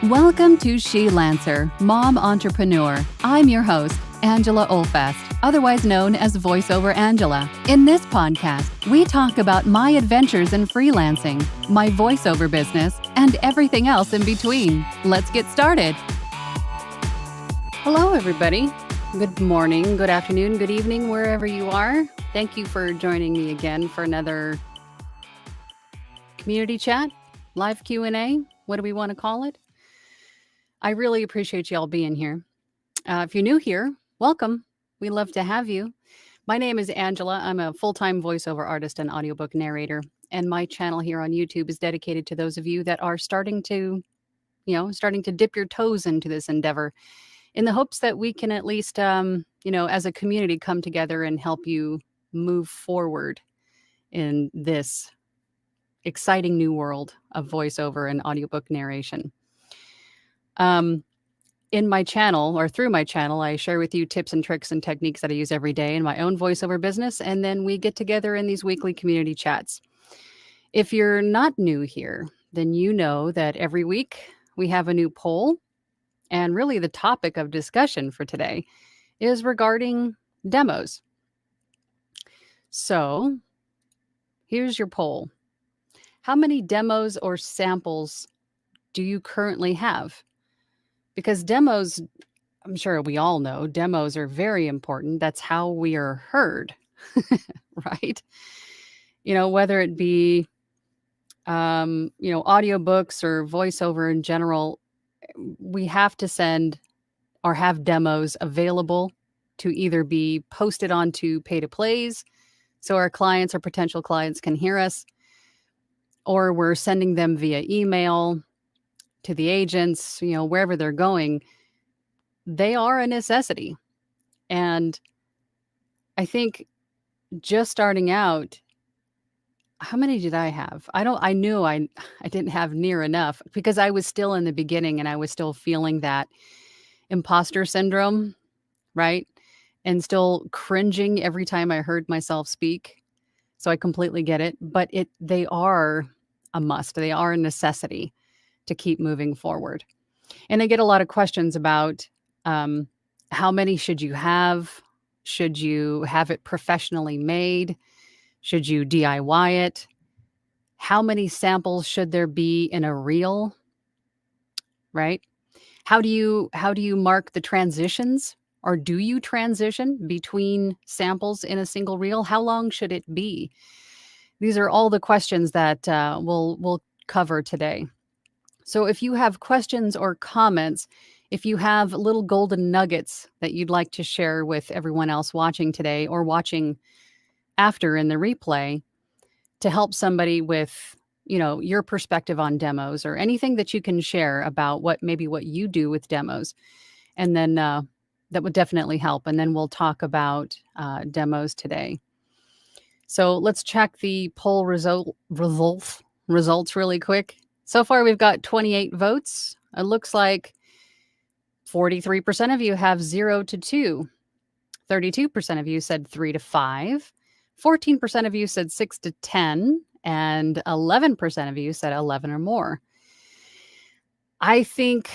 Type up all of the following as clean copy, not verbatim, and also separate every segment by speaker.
Speaker 1: Welcome to She Lancer, Mom Entrepreneur. I'm your host, Angela Olfest, otherwise known as VoiceOver Angela. In this podcast, we talk about my adventures in freelancing, my voiceover business, and everything else in between. Let's get started. Hello, everybody. Good morning, good afternoon, good evening, wherever you are. Thank you for joining me again for another community chat, live Q&A. What do we want to call it? I really appreciate you all being here. If you're new here, welcome. We love to have you. My name is Angela. I'm a full-time voiceover artist and audiobook narrator, and my channel here on YouTube is dedicated to those of you that are starting to dip your toes into this endeavor in the hopes that we can at least, as a community come together and help you move forward in this exciting new world of voiceover and audiobook narration. In my channel or through my channel, I share with you tips and tricks and techniques that I use every day in my own voiceover business. And then we get together in these weekly community chats. If you're not new here, then you know that every week we have a new poll. And really the topic of discussion for today is regarding demos. So here's your poll. How many demos or samples do you currently have? Because demos, I'm sure we all know, demos are very important. That's how we are heard, right? Whether it be, audiobooks or voiceover in general, we have to send or have demos available to either be posted onto pay-to-plays so our clients or potential clients can hear us, or we're sending them via email to the agents, wherever they're going. They are a necessity. And I think just starting out, how many did I have? I knew I didn't have near enough because I was still in the beginning and I was still feeling that imposter syndrome, right? And still cringing every time I heard myself speak. So I completely get it, but they are a must. They are a necessity to keep moving forward. And I get a lot of questions about how many should you have? Should you have it professionally made? Should you DIY it? How many samples should there be in a reel? Right? How do you mark the transitions? Or do you transition between samples in a single reel? How long should it be? These are all the questions that we'll cover today. So if you have questions or comments, if you have little golden nuggets that you'd like to share with everyone else watching today or watching after in the replay to help somebody with, your perspective on demos or anything that you can share about what you do with demos, and then that would definitely help. And then we'll talk about demos today. So let's check the poll results really quick. So far, we've got 28 votes. It looks like 43% of you have 0 to 2. 32% of you said 3 to 5. 14% of you said 6 to 10. And 11% of you said 11 or more. I think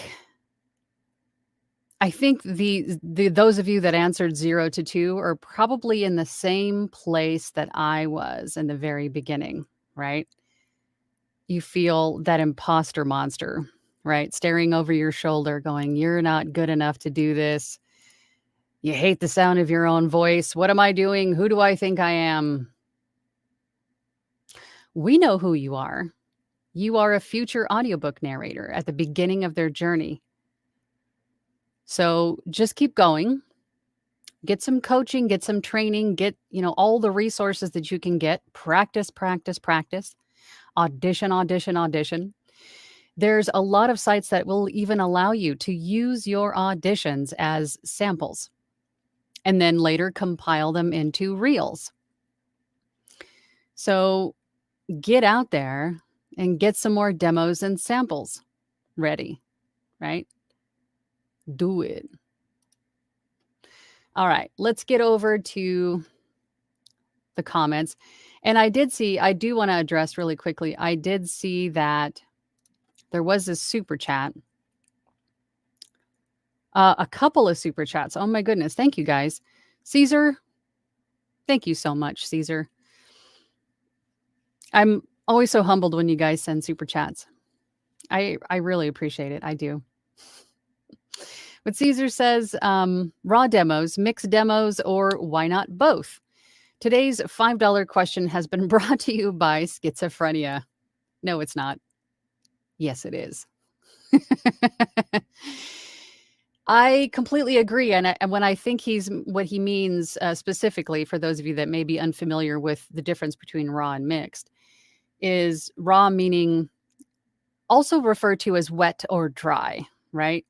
Speaker 1: those of you that answered 0 to 2 are probably in the same place that I was in the very beginning, right? You feel that imposter monster, right? Staring over your shoulder going, you're not good enough to do this. You hate the sound of your own voice. What am I doing? Who do I think I am? We know who you are. You are a future audiobook narrator at the beginning of their journey. So just keep going. Get some coaching, get some training, get, all the resources that you can get. Practice, practice, practice. Audition, audition, audition. There's a lot of sites that will even allow you to use your auditions as samples and then later compile them into reels. So get out there and get some more demos and samples ready, right? Do it. All right, let's get over to the comments. And I do want to address really quickly, I did see that there was this super chat A couple of super chats. Oh my goodness. Thank you guys. Caesar, thank you so much, Caesar. I'm always so humbled when you guys send super chats. I really appreciate it. I do. But Caesar says raw demos, mixed demos, or why not both? Today's $5 question has been brought to you by schizophrenia. No, it's not. Yes, it is. I completely agree. And when I think what he means specifically, for those of you that may be unfamiliar with the difference between raw and mixed, is raw meaning also referred to as wet or dry, right?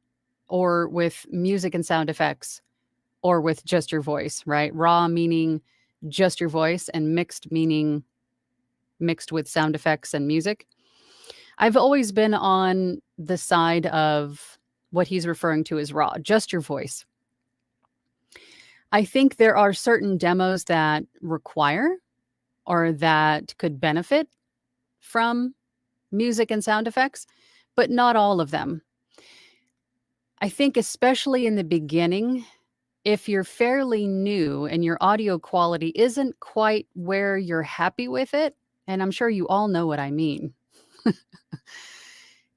Speaker 1: Or with music and sound effects, or with just your voice, right? Raw meaning just your voice, and mixed meaning mixed with sound effects and music. I've always been on the side of what he's referring to as raw, just your voice. I think there are certain demos that require or that could benefit from music and sound effects, but not all of them. I think especially in the beginning, if you're fairly new and your audio quality isn't quite where you're happy with it, and I'm sure you all know what I mean,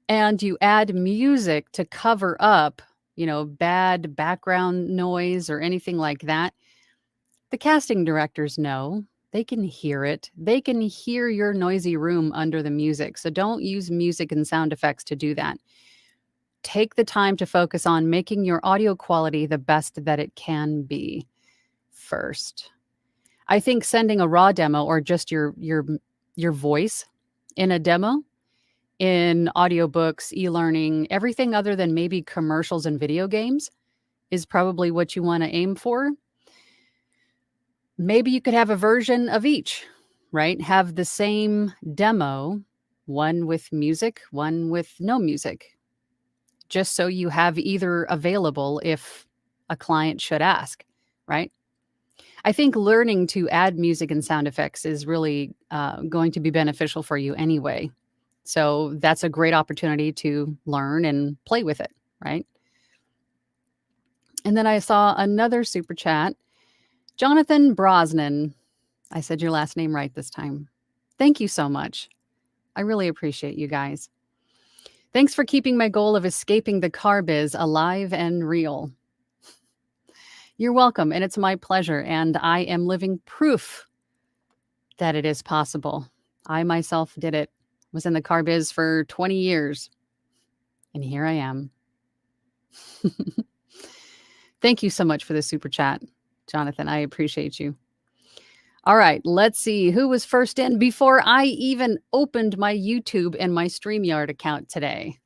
Speaker 1: and you add music to cover up, bad background noise or anything like that, the casting directors know. They can hear it. They can hear your noisy room under the music. So don't use music and sound effects to do that. Take the time to focus on making your audio quality the best that it can be first. I think sending a raw demo or just your voice in a demo, in audiobooks, e-learning, everything other than maybe commercials and video games is probably what you want to aim for. Maybe you could have a version of each, right? Have the same demo, one with music, one with no music, just so you have either available if a client should ask, right? I think learning to add music and sound effects is really going to be beneficial for you anyway. So that's a great opportunity to learn and play with it, right? And then I saw another super chat. Jonathan Brosnan. I said your last name right this time. Thank you so much. I really appreciate you guys. Thanks for keeping my goal of escaping the car biz alive and real. You're welcome, and it's my pleasure, and I am living proof that it is possible. I myself did it. Was in the car biz for 20 years, and here I am. Thank you so much for the super chat, Jonathan. I appreciate you. All right, let's see who was first in before I even opened my YouTube and my StreamYard account today.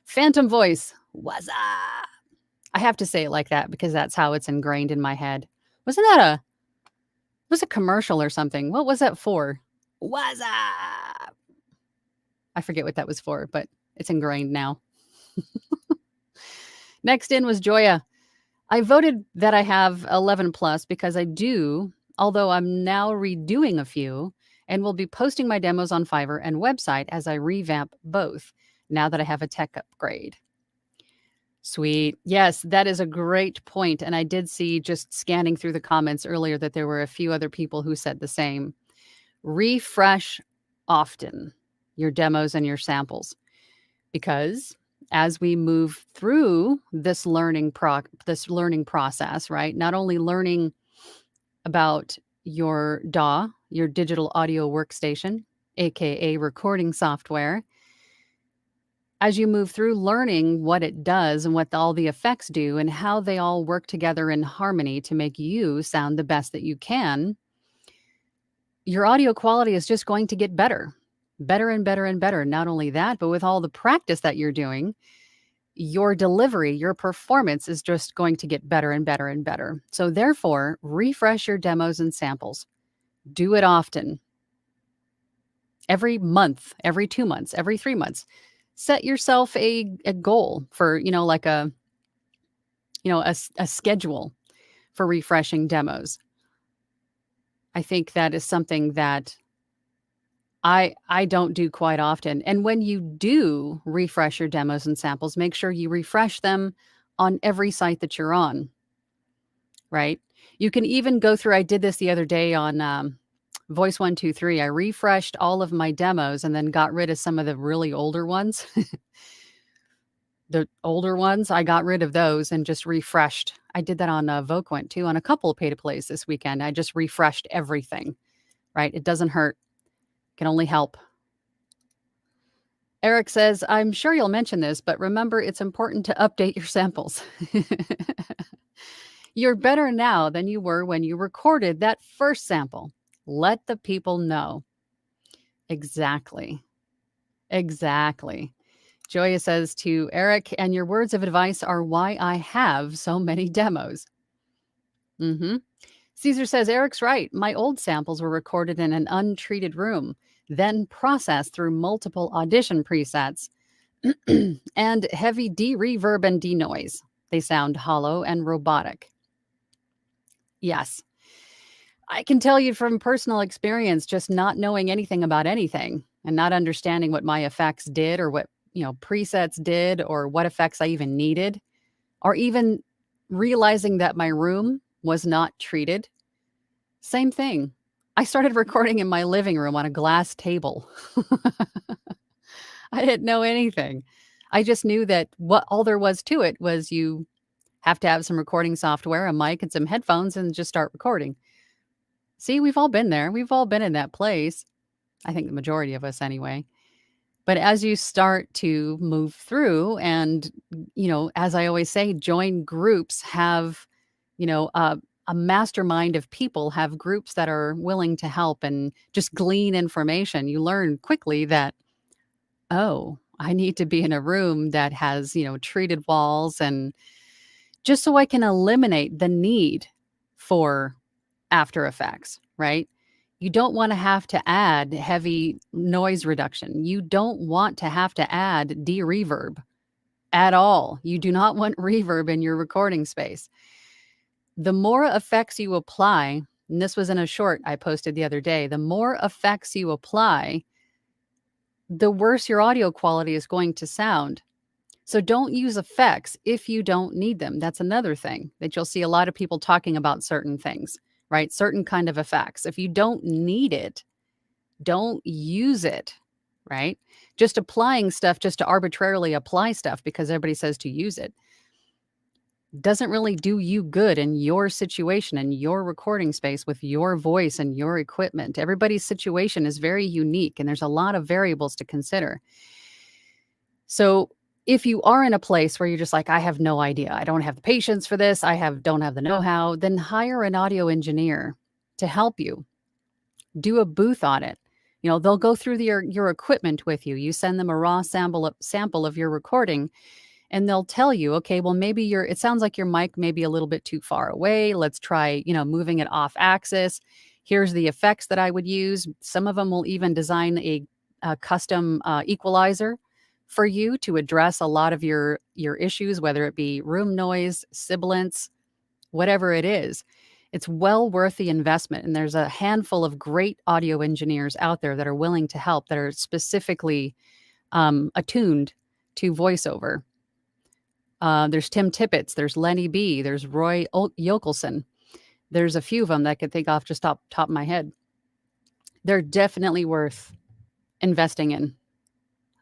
Speaker 1: Phantom Voice, what's up? I have to say it like that because that's how it's ingrained in my head. Wasn't that was a commercial or something? What was that for? What's up? I forget what that was for, but it's ingrained now. Next in was Joya. I voted that I have 11 plus because I do, although I'm now redoing a few and will be posting my demos on Fiverr and website as I revamp both now that I have a tech upgrade. Sweet. Yes, that is a great point. And I did see, just scanning through the comments earlier, that there were a few other people who said the same. Refresh often your demos and your samples, because as we move through this learning process, right? Not only learning about your DAW, your digital audio workstation, aka recording software, as you move through learning what it does and what all the effects do and how they all work together in harmony to make you sound the best that you can, your audio quality is just going to get better and better and better. Not only that, but with all the practice that you're doing, your delivery, your performance is just going to get better and better and better. So therefore, refresh your demos and samples. Do it often. Every month, every 2 months, every 3 months. Set yourself a goal for, like a schedule for refreshing demos. I think that is something that I don't do quite often. And when you do refresh your demos and samples, make sure you refresh them on every site that you're on, right? You can even go through, I did this the other day on Voice 123. I refreshed all of my demos and then got rid of some of the really older ones. The older ones, I got rid of those and just refreshed. I did that on Voquent too, on a couple of pay-to-plays this weekend. I just refreshed everything, right? It doesn't hurt. Can only help. Eric says, I'm sure you'll mention this, but remember, it's important to update your samples. You're better now than you were when you recorded that first sample. Let the people know. Exactly. Exactly. Joya says to Eric, and your words of advice are why I have so many demos. Caesar says, Eric's right. My old samples were recorded in an untreated room, then processed through multiple audition presets and heavy de-reverb and denoise. They sound hollow and robotic. Yes. I can tell you from personal experience, just not knowing anything about anything and not understanding what my effects did or what, presets did or what effects I even needed, or even realizing that my room was not treated. Same thing. I started recording in my living room on a glass table. I didn't know anything. I just knew that what all there was to it was you have to have some recording software, a mic, and some headphones and just start recording. See, we've all been there. We've all been in that place. I think the majority of us anyway. But as you start to move through and, as I always say, join groups, have, a mastermind of people, have groups that are willing to help and just glean information. You learn quickly that, oh, I need to be in a room that has, treated walls, and just so I can eliminate the need for After Effects, right? You don't want to have to add heavy noise reduction. You don't want to have to add de-reverb at all. You do not want reverb in your recording space. The more effects you apply, and this was in a short I posted the other day, the more effects you apply, the worse your audio quality is going to sound. So don't use effects if you don't need them. That's another thing that you'll see a lot of people talking about certain things, right? Certain kind of effects. If you don't need it, don't use it, right? Just applying stuff just to arbitrarily apply stuff because everybody says to use it doesn't really do you good in your situation, in your recording space with your voice and your equipment. Everybody's situation is very unique and there's a lot of variables to consider. So if you are in a place where you're just like, I have no idea, I don't have the patience for this, don't have the know-how, then hire an audio engineer to help you. Do a booth audit. They'll go through your equipment with you. You send them a raw sample of your recording, and they'll tell you, okay, well, maybe it sounds like your mic may be a little bit too far away. Let's try, moving it off axis. Here's the effects that I would use. Some of them will even design a custom equalizer for you to address a lot of your issues, whether it be room noise, sibilance, whatever it is. It's well worth the investment. And there's a handful of great audio engineers out there that are willing to help, that are specifically attuned to voiceover. There's Tim Tippett, there's Lenny B, there's Roy Yokelson. There's a few of them that I could think off just top of my head. They're definitely worth investing in.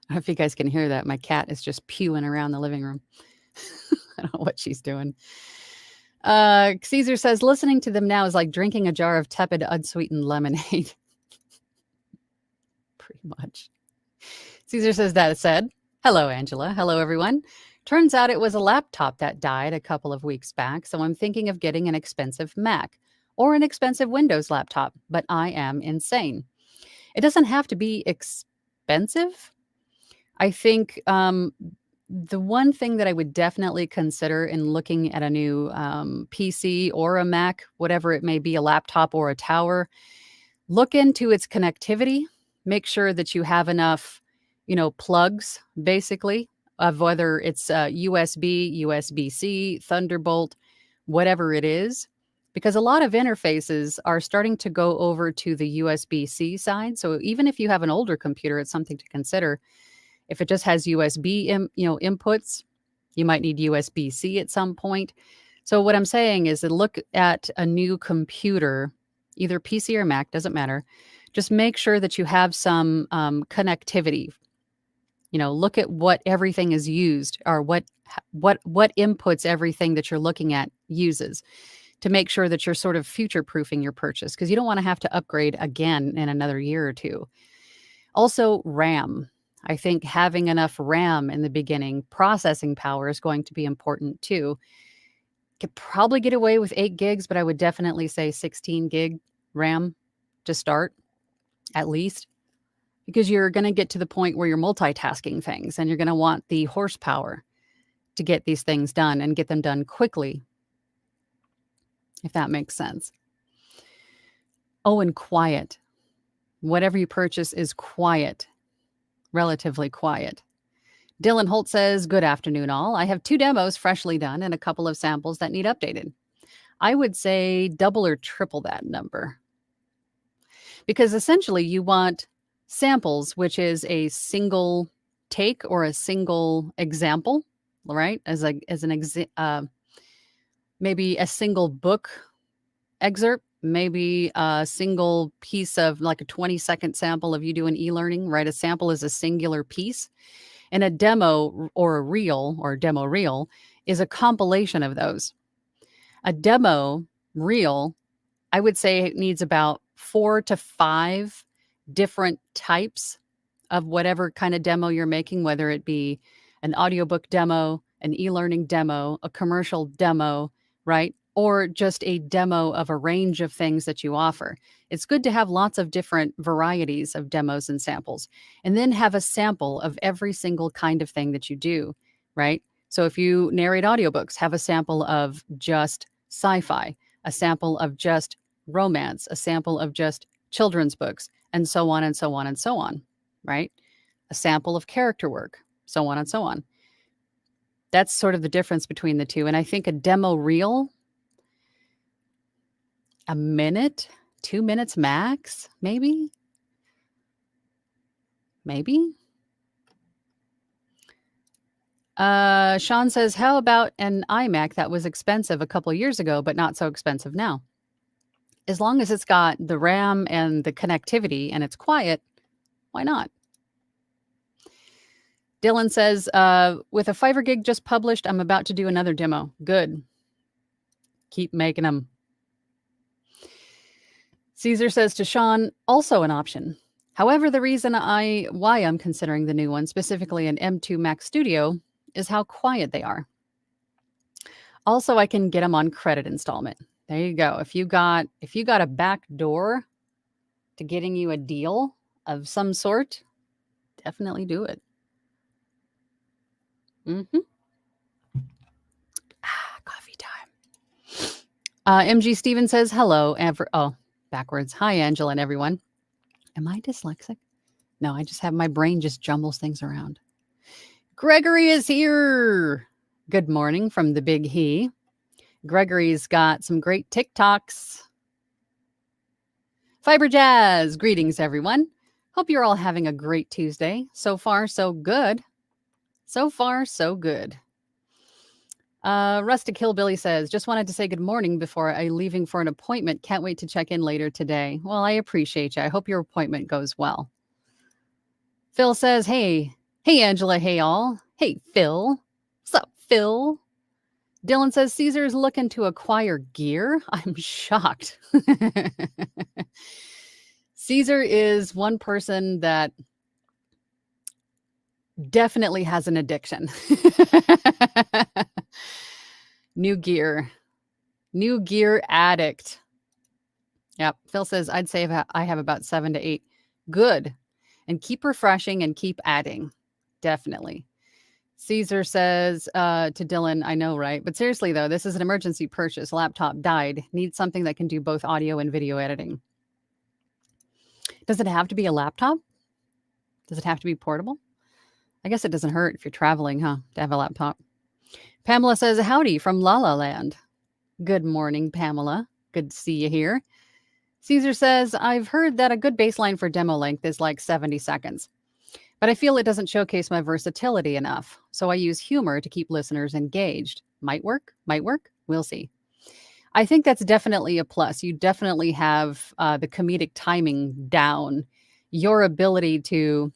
Speaker 1: I don't know if you guys can hear that. My cat is just pewing around the living room. I don't know what she's doing. Caesar says, listening to them now is like drinking a jar of tepid, unsweetened lemonade. Pretty much. Caesar says, that said, hello, Angela. Hello, everyone. Turns out it was a laptop that died a couple of weeks back, so I'm thinking of getting an expensive Mac or an expensive Windows laptop, but I am insane. It doesn't have to be expensive. I think the one thing that I would definitely consider in looking at a new PC or a Mac, whatever it may be, a laptop or a tower, look into its connectivity. Make sure that you have enough, plugs, basically, of whether it's USB, USB-C, Thunderbolt, whatever it is, because a lot of interfaces are starting to go over to the USB-C side. So even if you have an older computer, it's something to consider. If it just has USB, inputs, You might need USB-C at some point. So what I'm saying is to look at a new computer, either PC or Mac, doesn't matter. Just make sure that you have some connectivity. Look at what everything is used, or what inputs everything that you're looking at uses, to make sure that you're sort of future proofing your purchase, because you don't want to have to upgrade again in another year or two. Also, RAM. I think having enough RAM in the beginning, processing power, is going to be important too. Could probably get away with 8 gigs, but I would definitely say 16 gig RAM to start, at least, because you're going to get to the point where you're multitasking things and you're going to want the horsepower to get these things done and get them done quickly, if that makes sense. Oh, and quiet. Whatever you purchase is quiet, relatively quiet. Dylan Holt says, good afternoon, all. I have 2 demos freshly done and a couple of samples that need updated. I would say double or triple that number, because essentially you want samples, which is a single take or a single example, right? Maybe a single book excerpt, maybe a single piece of like a 20-second sample of you doing e-learning, right? A sample is a singular piece. And a demo or a reel or demo reel is a compilation of those. A demo reel, I would say, it needs about 4 to 5 different types of whatever kind of demo you're making, whether it be an audiobook demo, an e-learning demo, a commercial demo, right? Or just a demo of a range of things that you offer. It's good to have lots of different varieties of demos and samples, and then have a sample of every single kind of thing that you do, right? So if you narrate audiobooks, have a sample of just sci-fi, a sample of just romance, a sample of just children's books, and so on and so on and so on, right? A sample of character work, so on and so on. That's sort of the difference between the two. And I think a demo reel, a minute, 2 minutes max, maybe. Sean says, how about an iMac that was expensive a couple of years ago, but not so expensive now? As long as it's got the RAM and the connectivity and it's quiet, why not? Dylan says, with a Fiverr gig just published, I'm about to do another demo. Good. Keep making them. Caesar says to Sean, also an option. However, the reason why I'm considering the new one, specifically an M2 Max Studio, is how quiet they are. Also, I can get them on credit installment. There you go. If you got a back door to getting you a deal of some sort, definitely do it. Coffee time. MG Steven says, hello. Backwards. Hi, Angela and everyone. Am I dyslexic? No, I just have my brain just jumbles things around. Gregory is here. Good morning from the Big He. Gregory's got some great TikToks. Fiber Jazz. Greetings, everyone. Hope you're all having a great Tuesday. So far, so good. So far, so good. Rustic Hillbilly says, just wanted to say good morning before I leaving for an appointment. Can't wait to check in later today. Well, I appreciate you. I hope your appointment goes well. Phil says, hey, Angela. Hey, all. Hey, Phil. What's up, Phil? Dylan says, Caesar's looking to acquire gear. I'm shocked. Caesar is one person that definitely has an addiction. New gear addict. Yep. Phil says, I'd say I have about 7 to 8. Good. And keep refreshing and keep adding. Definitely. Caesar says to Dylan, I know, right? But seriously, though, this is an emergency purchase. Laptop died. Need something that can do both audio and video editing. Does it have to be a laptop? Does it have to be portable? I guess it doesn't hurt if you're traveling, to have a laptop. Pamela says, howdy from La La Land. Good morning, Pamela. Good to see you here. Caesar says, I've heard that a good baseline for demo length is like 70 seconds. But I feel it doesn't showcase my versatility enough. So I use humor to keep listeners engaged. Might work, might work. We'll see. I think that's definitely a plus. You definitely have the comedic timing down. Your ability to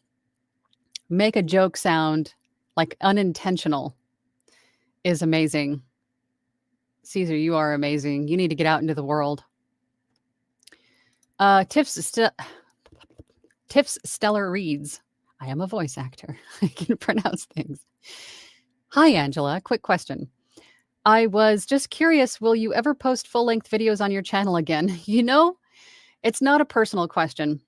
Speaker 1: make a joke sound like unintentional is amazing. Caesar, you are amazing. You need to get out into the world. Tiff's Stellar reads, I am a voice actor. I can pronounce things. Hi, Angela. Quick question. I was just curious, will you ever post full-length videos on your channel again? It's not a personal question.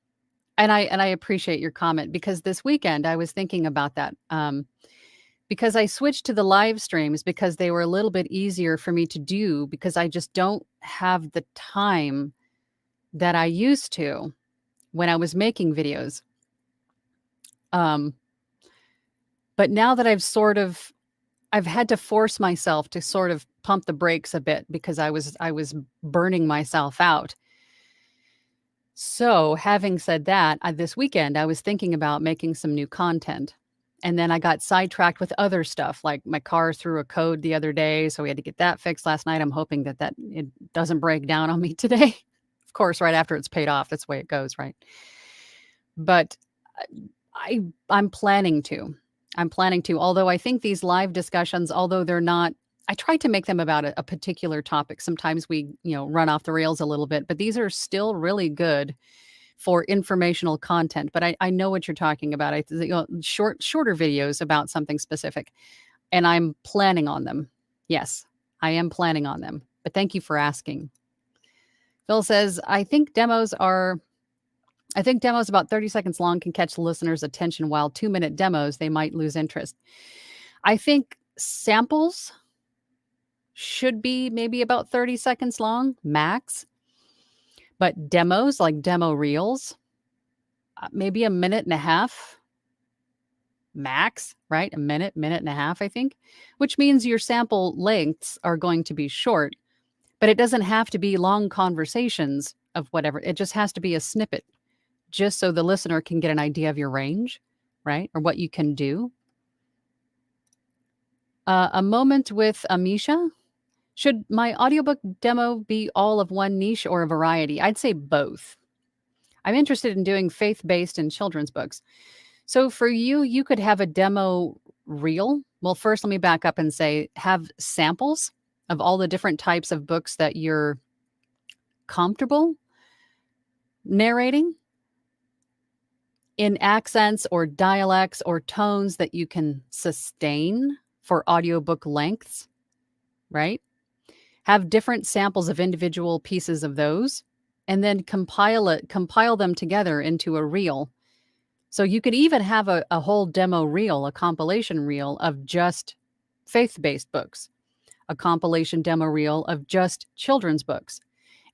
Speaker 1: And I appreciate your comment, because this weekend I was thinking about that. Because I switched to the live streams because they were a little bit easier for me to do, because I just don't have the time that I used to when I was making videos. But now that I've had to force myself to sort of pump the brakes a bit, because I was burning myself out. So having said that, this weekend I was thinking about making some new content. And then I got sidetracked with other stuff, like my car threw a code the other day, so we had to get that fixed last night. I'm hoping that it doesn't break down on me today. Of course, right after it's paid off. That's the way it goes, right? But I'm planning to. Although I think these live discussions, although they're not, I try to make them about a particular topic. Sometimes we, run off the rails a little bit, but these are still really good for informational content. But I know what you're talking about. Shorter videos about something specific, and I'm planning on them. Yes, I am planning on them. But thank you for asking. Phil says, I think demos about 30 seconds long can catch the listener's attention, while 2-minute demos, they might lose interest. I think samples should be maybe about 30 seconds long, max. But demos, like demo reels, maybe a minute and a half, max, right? A minute and a half, I think, which means your sample lengths are going to be short, but it doesn't have to be long conversations of whatever. It just has to be a snippet, just so the listener can get an idea of your range, right? Or what you can do. A moment with Amisha. Should my audiobook demo be all of one niche or a variety? I'd say both. I'm interested in doing faith-based and children's books. So for you, you could have a demo reel. Well, first, let me back up and say, have samples of all the different types of books that you're comfortable narrating in accents or dialects or tones that you can sustain for audiobook lengths, right? Have different samples of individual pieces of those, and then compile them together into a reel. So you could even have a whole demo reel, a compilation reel of just faith-based books, a compilation demo reel of just children's books,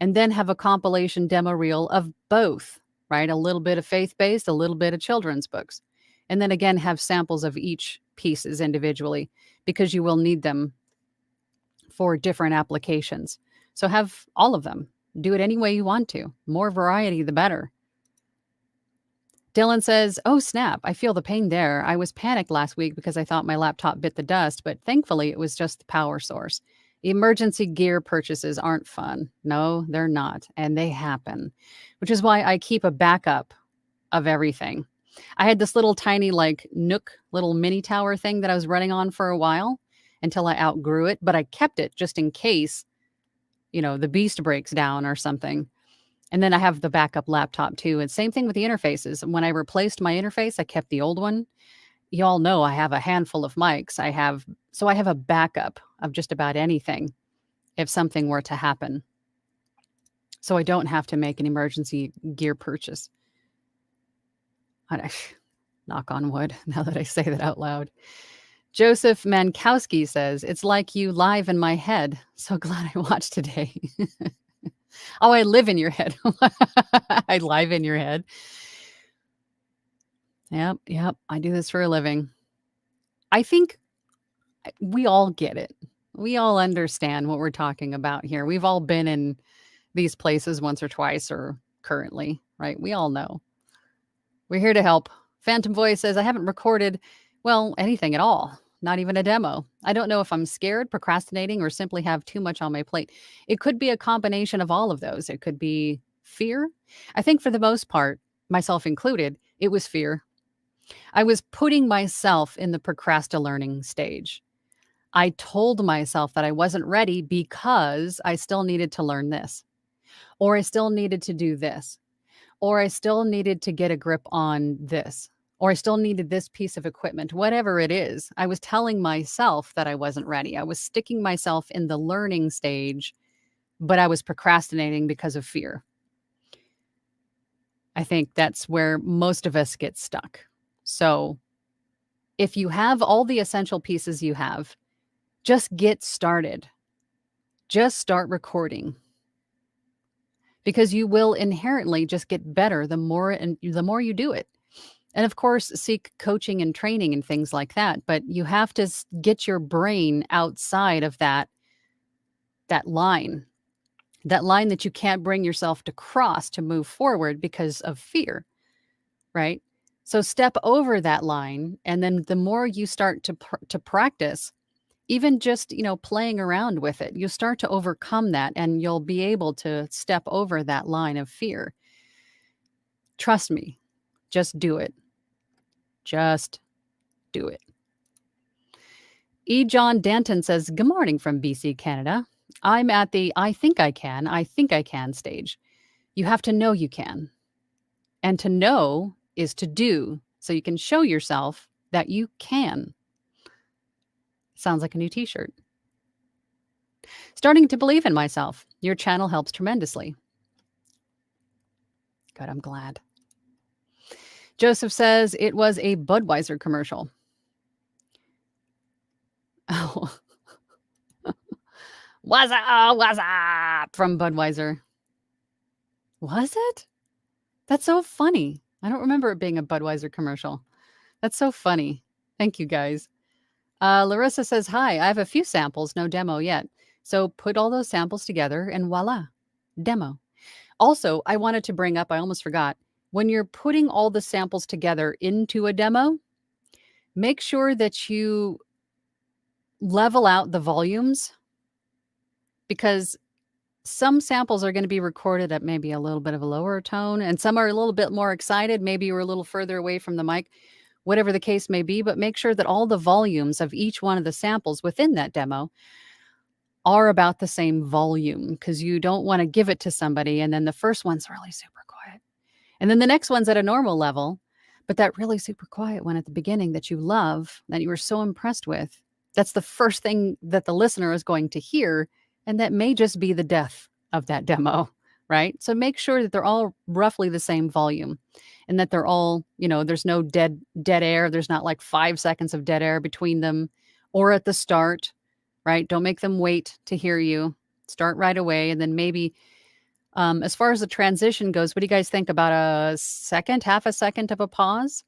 Speaker 1: and then have a compilation demo reel of both, right? A little bit of faith-based, a little bit of children's books. And then again, have samples of each pieces individually, because you will need them for different applications. So have all of them. Do it any way you want to. More variety, the better. Dylan says, oh, snap. I feel the pain there. I was panicked last week because I thought my laptop bit the dust, but thankfully it was just the power source. Emergency gear purchases aren't fun. No, they're not. And they happen, which is why I keep a backup of everything. I had this little tiny Nook little mini tower thing that I was running on for a while until I outgrew it, but I kept it just in case, the beast breaks down or something. And then I have the backup laptop too. And same thing with the interfaces. When I replaced my interface, I kept the old one. You all know I have a handful of mics. I have a backup of just about anything if something were to happen. So I don't have to make an emergency gear purchase. Knock on wood, now that I say that out loud. Joseph Mankowski says, it's like you live in my head. So glad I watched today. Oh, I live in your head. I live in your head. Yep. I do this for a living. I think we all get it. We all understand what we're talking about here. We've all been in these places once or twice or currently, right? We all know. We're here to help. Phantom Voice says, I haven't recorded, well, anything at all, not even a demo. I don't know if I'm scared, procrastinating, or simply have too much on my plate. It could be a combination of all of those. It could be fear. I think for the most part, myself included, it was fear. I was putting myself in the procrastinating stage. I told myself that I wasn't ready because I still needed to learn this, or I still needed to do this, or I still needed to get a grip on this, or I still needed this piece of equipment, whatever it is. I was telling myself that I wasn't ready. I was sticking myself in the learning stage, but I was procrastinating because of fear. I think that's where most of us get stuck. So if you have all the essential pieces you have, just get started. Just start recording, because you will inherently just get better the more you do it. And of course, seek coaching and training and things like that, but you have to get your brain outside of that line. That line that you can't bring yourself to cross to move forward because of fear, right? So step over that line, and then the more you start to practice, even just, playing around with it, you start to overcome that, and you'll be able to step over that line of fear. Trust me, just do it. Just do it. E. John Danton says, good morning from BC, Canada. I'm at the I think I can stage. You have to know you can. And to know is to do, so you can show yourself that you can. Sounds like a new t-shirt. Starting to believe in myself. Your channel helps tremendously. Good, I'm glad. Joseph says it was a Budweiser commercial. Oh. What's up from Budweiser. Was it? That's so funny. I don't remember it being a Budweiser commercial. That's so funny. Thank you, guys. Larissa says, hi, I have a few samples, no demo yet. So put all those samples together and voila, demo. Also, I wanted to bring up, I almost forgot, when you're putting all the samples together into a demo, make sure that you level out the volumes, because some samples are going to be recorded at maybe a little bit of a lower tone, and some are a little bit more excited. Maybe you're a little further away from the mic, whatever the case may be, but make sure that all the volumes of each one of the samples within that demo are about the same volume, because you don't want to give it to somebody and then the first one's really super quiet. And then the next one's at a normal level, but that really super quiet one at the beginning that you love, that you were so impressed with, that's the first thing that the listener is going to hear. And that may just be the death of that demo, right? So make sure that they're all roughly the same volume, and that they're all, there's no dead air. There's not like 5 seconds of dead air between them or at the start, right? Don't make them wait to hear you. Start right away. And then maybe as far as the transition goes, what do you guys think about a second, half a second of a pause?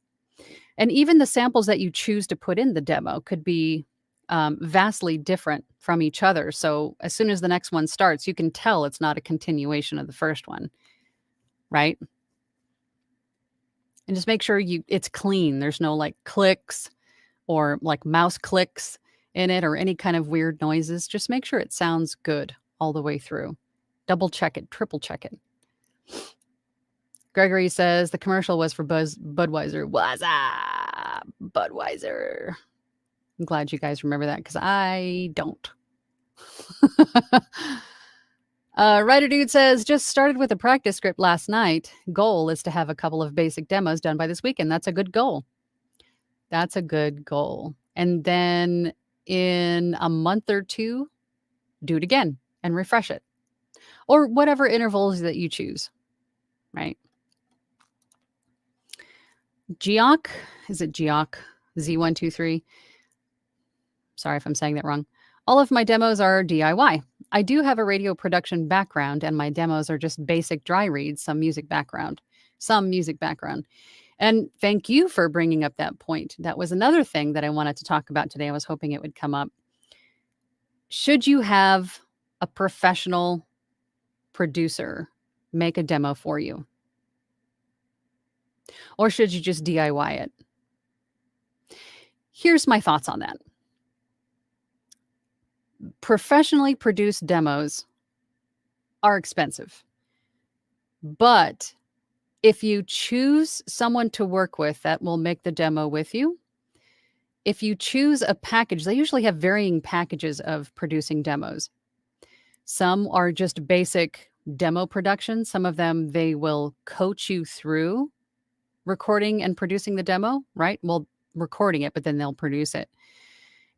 Speaker 1: And even the samples that you choose to put in the demo could be vastly different from each other. So as soon as the next one starts, you can tell it's not a continuation of the first one, right? And just make sure it's clean. There's no like clicks or like mouse clicks in it or any kind of weird noises. Just make sure it sounds good all the way through. Double check it, triple check it. Gregory says the commercial was for Budweiser. What's up, Budweiser? I'm glad you guys remember that, because I don't. Writer Dude says, just started with a practice script last night. Goal is to have a couple of basic demos done by this weekend. That's a good goal. That's a good goal. And then in a month or two, do it again and refresh it. Or whatever intervals that you choose, right? Geok, is it Geok? Z123. Sorry if I'm saying that wrong. All of my demos are DIY. I do have a radio production background, and my demos are just basic dry reads, some music background. And thank you for bringing up that point. That was another thing that I wanted to talk about today. I was hoping it would come up. Should you have a professional producer make a demo for you? Or should you just DIY it? Here's my thoughts on that. Professionally produced demos are expensive. But if you choose someone to work with that will make the demo with you, if you choose a package, they usually have varying packages of producing demos. Some are just basic demo production. Some of them, they will coach you through recording and producing the demo, right? Well, recording it, but then they'll produce it.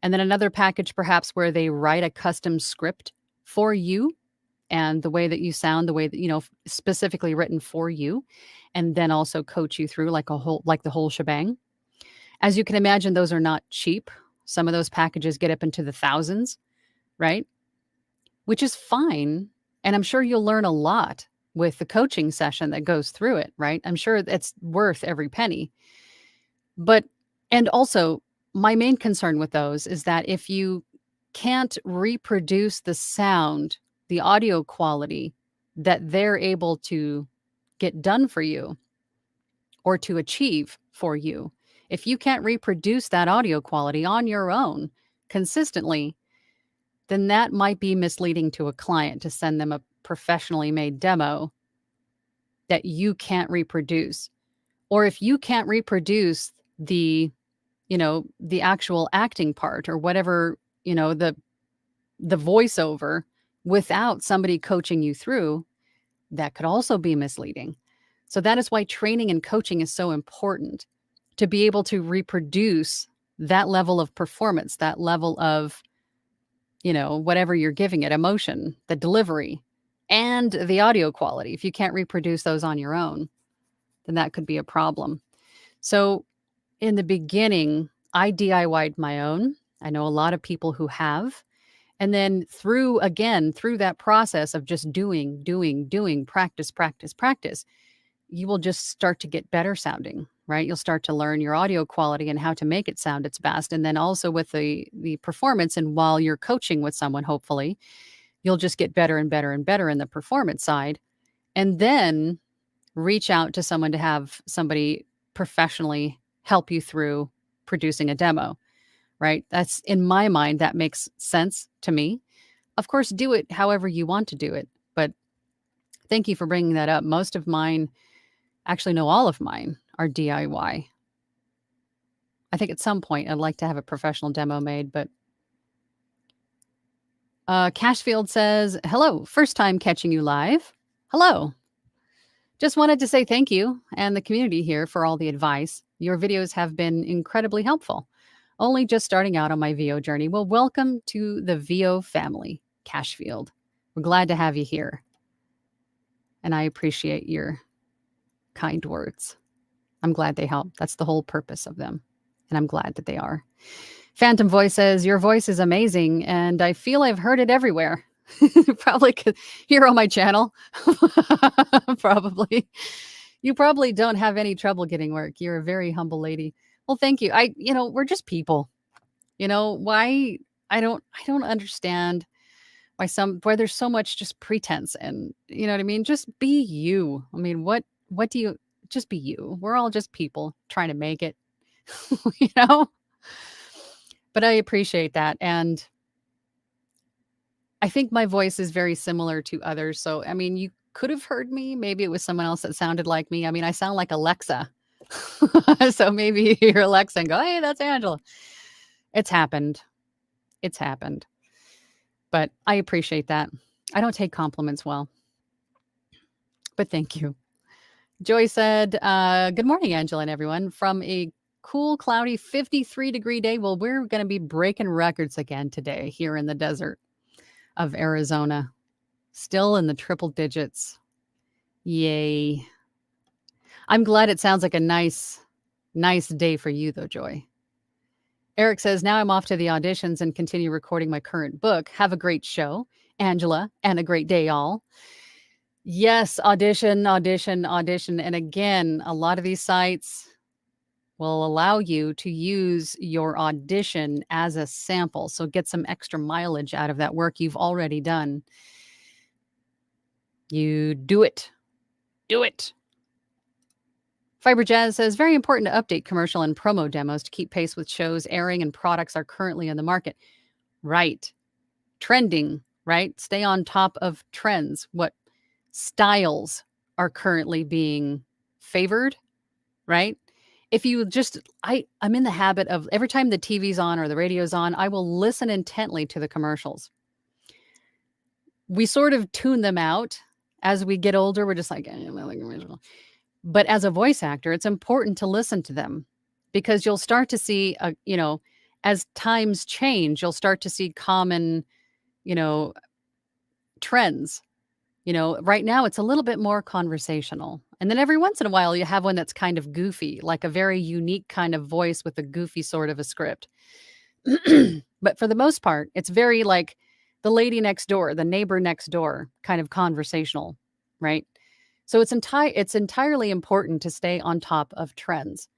Speaker 1: And then another package, perhaps, where they write a custom script for you and the way that you sound, the way that, specifically written for you, and then also coach you through like the whole shebang. As you can imagine, those are not cheap. Some of those packages get up into the thousands, right? Which is fine. And I'm sure you'll learn a lot with the coaching session that goes through it, right? I'm sure it's worth every penny. And also, my main concern with those is that if you can't reproduce the sound, the audio quality that they're able to get done for you or to achieve for you, if you can't reproduce that audio quality on your own consistently, then that might be misleading to a client to send them a professionally made demo that you can't reproduce. Or if you can't reproduce the actual acting part or whatever, the voiceover without somebody coaching you through, that could also be misleading. So that is why training and coaching is so important, to be able to reproduce that level of performance, that level of, whatever you're giving it, emotion, the delivery, and the audio quality. If you can't reproduce those on your own, then that could be a problem. So in the beginning, I DIY'd my own. I know a lot of people who have. And then through that process of just doing, practice, you will just start to get better sounding, right? You'll start to learn your audio quality and how to make it sound its best. And then also with the performance, and while you're coaching with someone, hopefully, you'll just get better and better and better in the performance side. And then reach out to someone to have somebody professionally help you through producing a demo, right? That's, in my mind, that makes sense to me. Of course, do it however you want to do it. But thank you for bringing that up. Most of mine, actually, no, all of mine are DIY. I think at some point I'd like to have a professional demo made, but Cashfield says, hello, first time catching you live. Hello. Just wanted to say thank you and the community here for all the advice. Your videos have been incredibly helpful. Only just starting out on my VO journey. Well, welcome to the VO family, Cashfield. We're glad to have you here. And I appreciate your kind words. I'm glad they help. That's the whole purpose of them. And I'm glad that they are. Phantom Voice says, your voice is amazing. And I feel I've heard it everywhere. Probably here on my channel. Probably. You probably don't have any trouble getting work. You're a very humble lady. Well, thank you. We're just people. Why I don't understand why there's so much just pretense, and you know what I mean? Just be you. I mean, what do you, just be you. We're all just people trying to make it, But I appreciate that. And I think my voice is very similar to others. So, I mean, you could have heard me. Maybe it was someone else that sounded like me. I mean, I sound like Alexa. So maybe you hear Alexa and go, hey, that's Angela. It's happened. It's happened. But I appreciate that. I don't take compliments well. But thank you. Joy said, good morning, Angela and everyone. From a cool, cloudy 53-degree day. Well, we're going to be breaking records again today here in the desert of Arizona. Still in the triple digits. Yay. I'm glad it sounds like a nice day for you, though, Joy. Eric says, now I'm off to the auditions and continue recording my current book. Have a great show, Angela, and a great day, all. Yes, audition. And again, a lot of these sites will allow you to use your audition as a sample. So get some extra mileage out of that work you've already done. You do it. Do it. Fiber Jazz says, very important to update commercial and promo demos to keep pace with shows airing and products are currently in the market. Right. Trending, right? Stay on top of trends. What styles are currently being favored, right? If you just, I'm in the habit of every time the TV's on or the radio's on, I will listen intently to the commercials. We sort of tune them out as we get older. We're just like, but as a voice actor, it's important to listen to them because you'll start to see, as times change, you'll start to see common, trends. Right now it's a little bit more conversational. And then every once in a while you have one that's kind of goofy, like a very unique kind of voice with a goofy sort of a script. But for the most part, it's very like the lady next door, the neighbor next door kind of conversational, right? So it's entirely important to stay on top of trends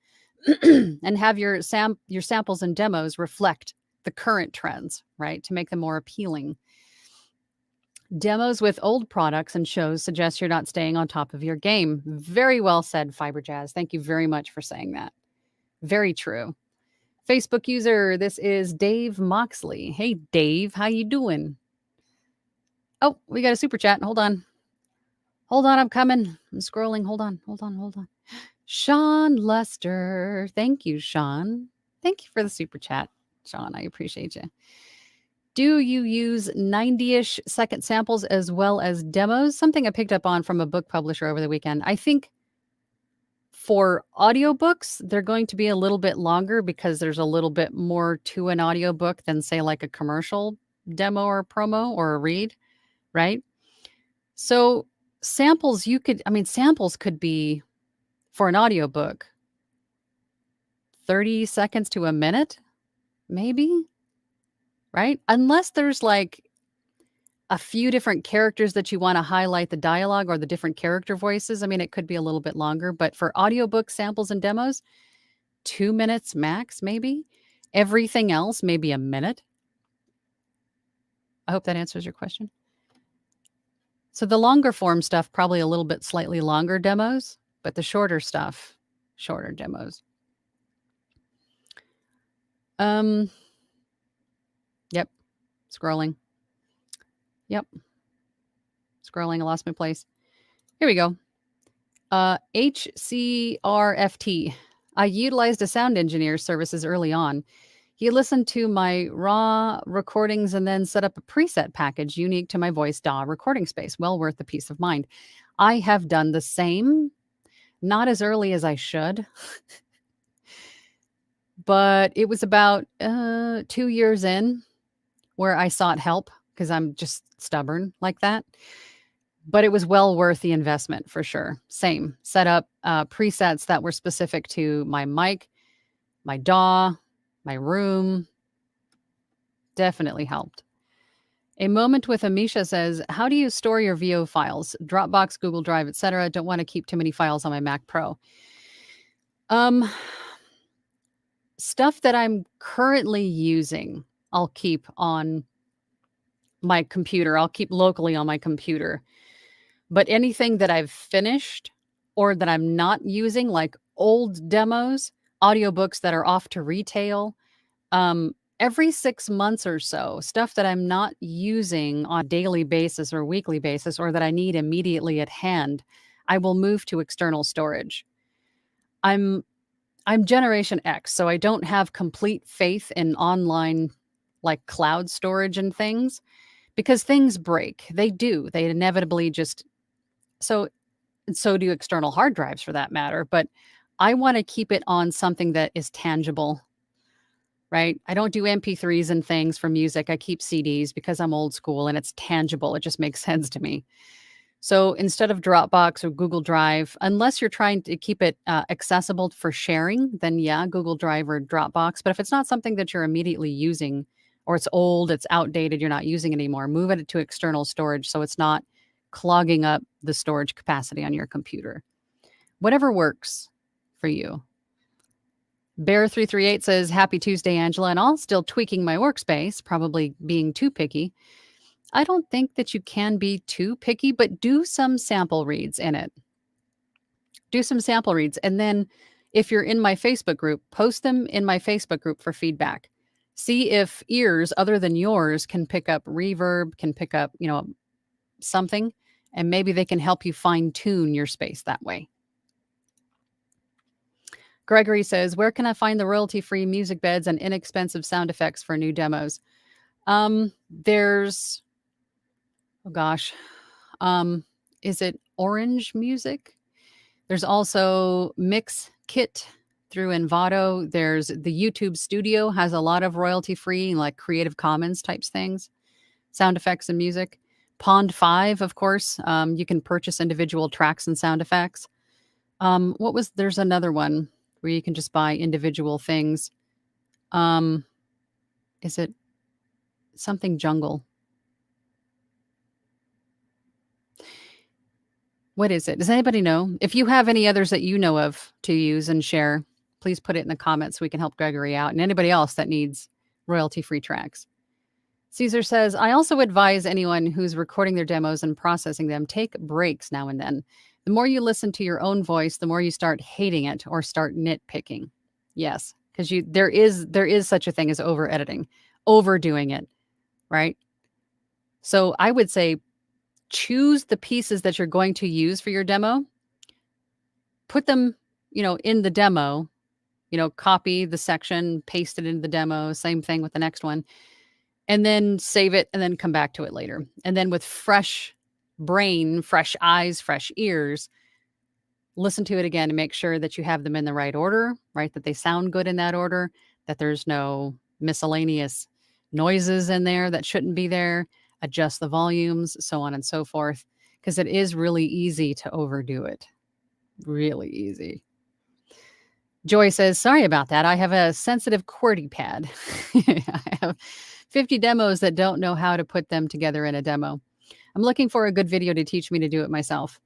Speaker 1: and have your samples and demos reflect the current trends, right? To make them more appealing. Demos with old products and shows suggest you're not staying on top of your game. Very well said, Fiber Jazz. Thank you very much for saying that. Very true. Facebook user, this is Dave Moxley. Hey, Dave, how you doing? Oh, we got a super chat. Hold on. I'm coming. I'm scrolling. Hold on. Sean Lester. Thank you, Sean. Thank you for the super chat, Sean. I appreciate you. Do you use 90-ish second samples as well as demos? Something I picked up on from a book publisher over the weekend. I think for audiobooks, they're going to be a little bit longer because there's a little bit more to an audiobook than, say, like a commercial demo or promo or a read, right? So samples could be for an audiobook 30 seconds to a minute, maybe. Right? Unless there's like a few different characters that you want to highlight the dialogue or the different character voices. I mean, it could be a little bit longer, but for audiobook samples and demos, 2 minutes max, maybe. Everything else, maybe a minute. I hope that answers your question. So the longer form stuff, probably a little bit slightly longer demos, but the shorter stuff, shorter demos. Yep. Scrolling. Yep. Scrolling. I lost my place. Here we go. HCRFT. I utilized a sound engineer services early on. He listened to my raw recordings and then set up a preset package unique to my voice DAW recording space. Well worth the peace of mind. I have done the same, not as early as I should, but it was about 2 years in where I sought help because I'm just stubborn like that. But it was well worth the investment for sure. Same. Set up presets that were specific to my mic, my DAW, my room. Definitely helped. A Moment with Amisha says, how do you store your VO files? Dropbox, Google Drive, etc. Don't want to keep too many files on my Mac Pro. Stuff that I'm currently using, I'll keep on my computer. I'll keep locally on my computer. But anything that I've finished or that I'm not using, like old demos, audiobooks that are off to retail, every 6 months or so, stuff that I'm not using on a daily basis or weekly basis or that I need immediately at hand, I will move to external storage. I'm Generation X, so I don't have complete faith in online like cloud storage and things because things break. They do. They inevitably just so do external hard drives for that matter, but I want to keep it on something that is tangible. Right? I don't do MP3s and things for music. I keep CDs because I'm old school and it's tangible. It just makes sense to me. So instead of Dropbox or Google Drive, unless you're trying to keep it accessible for sharing, then yeah, Google Drive or Dropbox. But if it's not something that you're immediately using or it's old, it's outdated, you're not using it anymore, move it to external storage so it's not clogging up the storage capacity on your computer. Whatever works for you. Bear338 says, happy Tuesday, Angela, and all still tweaking my workspace, probably being too picky. I don't think that you can be too picky, but do some sample reads in it. do some sample reads. And then if you're in my Facebook group, post them in my Facebook group for feedback. See if ears other than yours can pick up reverb, can pick up, something, and maybe they can help you fine tune your space that way. Gregory says, where can I find the royalty-free music beds and inexpensive sound effects for new demos? There's, is it Orange Music? There's also Mix Kit through Envato. There's the YouTube Studio has a lot of royalty-free, like Creative Commons types things, sound effects and music. Pond 5, of course. You can purchase individual tracks and sound effects. There's another one where you can just buy individual things. Is it something Jungle? What is it? Does anybody know? If you have any others that you know of to use and share, please put it in the comments so we can help Gregory out and anybody else that needs royalty-free tracks. Caesar says, I also advise anyone who's recording their demos and processing them, take breaks now and then. The more you listen to your own voice, the more you start hating it or start nitpicking. Yes, because there is such a thing as over editing, overdoing it, right? So I would say choose the pieces that you're going to use for your demo, put them, in the demo, copy the section, paste it into the demo, same thing with the next one, and then save it and then come back to it later. And then with fresh brain, fresh eyes, fresh ears, listen to it again and make sure that you have them in the right order, right? That they sound good in that order, that there's no miscellaneous noises in there that shouldn't be there, adjust the volumes, so on and so forth, because it is really easy to overdo it. Really easy. Joy says, sorry about that. I have a sensitive QWERTY pad. I have 50 demos that don't know how to put them together in a demo. I'm looking for a good video to teach me to do it myself.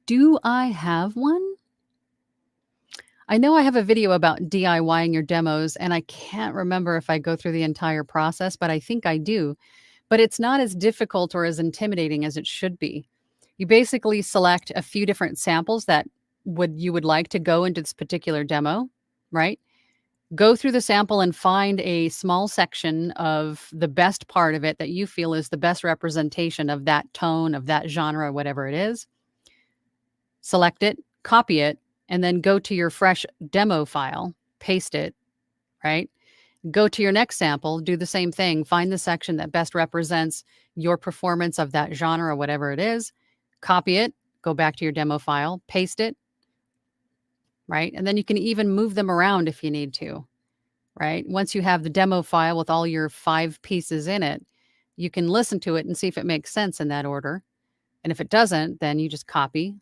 Speaker 1: Do I have one? I know I have a video about DIYing your demos, and I can't remember if I go through the entire process, but I think I do. But it's not as difficult or as intimidating as it should be. You basically select a few different samples that you would like to go into this particular demo, right? Go through the sample and find a small section of the best part of it that you feel is the best representation of that tone, of that genre, whatever it is. Select it, copy it, and then go to your fresh demo file, paste it, right? Go to your next sample, do the same thing. Find the section that best represents your performance of that genre, whatever it is. Copy it, go back to your demo file, paste it, right? And then you can even move them around if you need to, right? Once you have the demo file with all your 5 pieces in it, you can listen to it and see if it makes sense in that order. And if it doesn't, then you just copy,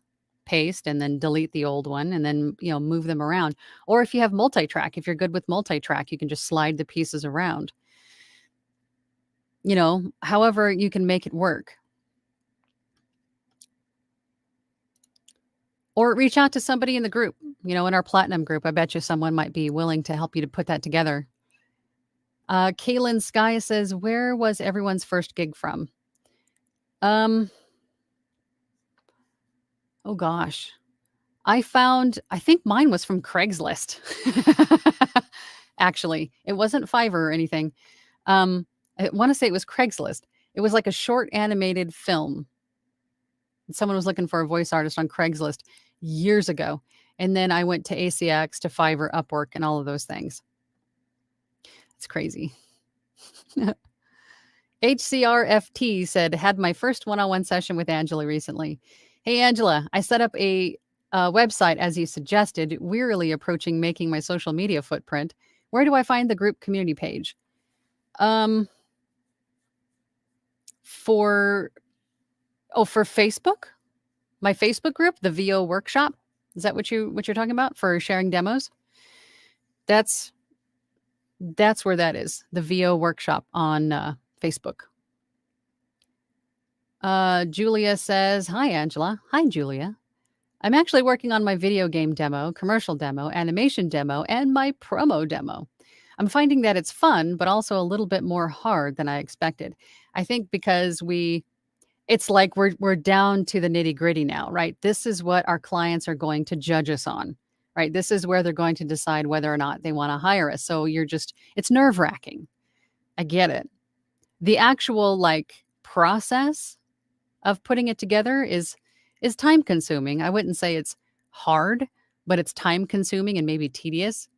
Speaker 1: paste, and then delete the old one and then, move them around. Or if you have multi-track, if you're good with multi-track, you can just slide the pieces around. However you can make it work. Or reach out to somebody in the group, in our platinum group. I bet you someone might be willing to help you to put that together. Kaylin Sky says, where was everyone's first gig from? Oh gosh. I think mine was from Craigslist. Actually, it wasn't Fiverr or anything. I want to say it was Craigslist. It was like a short animated film. Someone was looking for a voice artist on Craigslist years ago. And then I went to ACX, to Fiverr, Upwork, and all of those things. It's crazy. HCRFT said, had my first one-on-one session with Angela recently. Hey, Angela, I set up a website as you suggested, wearily approaching making my social media footprint. Where do I find the group community page? For Facebook? My Facebook group, the VO Workshop. Is that what you're talking about for sharing demos? That's where that is. The VO Workshop on Facebook. Julia says, hi, Angela. Hi, Julia. I'm actually working on my video game demo, commercial demo, animation demo, and my promo demo. I'm finding that it's fun, but also a little bit more hard than I expected. I think because we It's like we're down to the nitty-gritty now, right? This is what our clients are going to judge us on, right? This is where they're going to decide whether or not they want to hire us. So it's nerve-wracking. I get it. The actual like process of putting it together is time consuming. I wouldn't say it's hard, but it's time consuming and maybe tedious.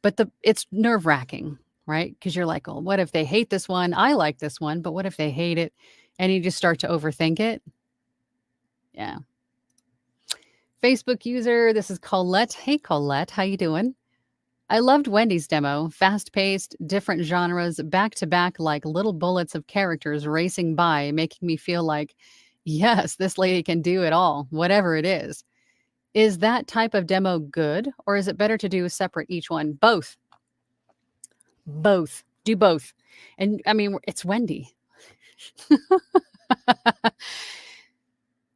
Speaker 1: But it's nerve-wracking, right? Because you're like, well, what if they hate this one? I like this one, but what if they hate it? And you just start to overthink it. Yeah. Facebook user, this is Colette. Hey, Colette, how you doing? I loved Wendy's demo. Fast-paced, different genres, back-to-back like little bullets of characters racing by, making me feel like, yes, this lady can do it all, whatever it is. Is that type of demo good, or is it better to do separate each one? Both. Both. Do both. And I mean, it's Wendy.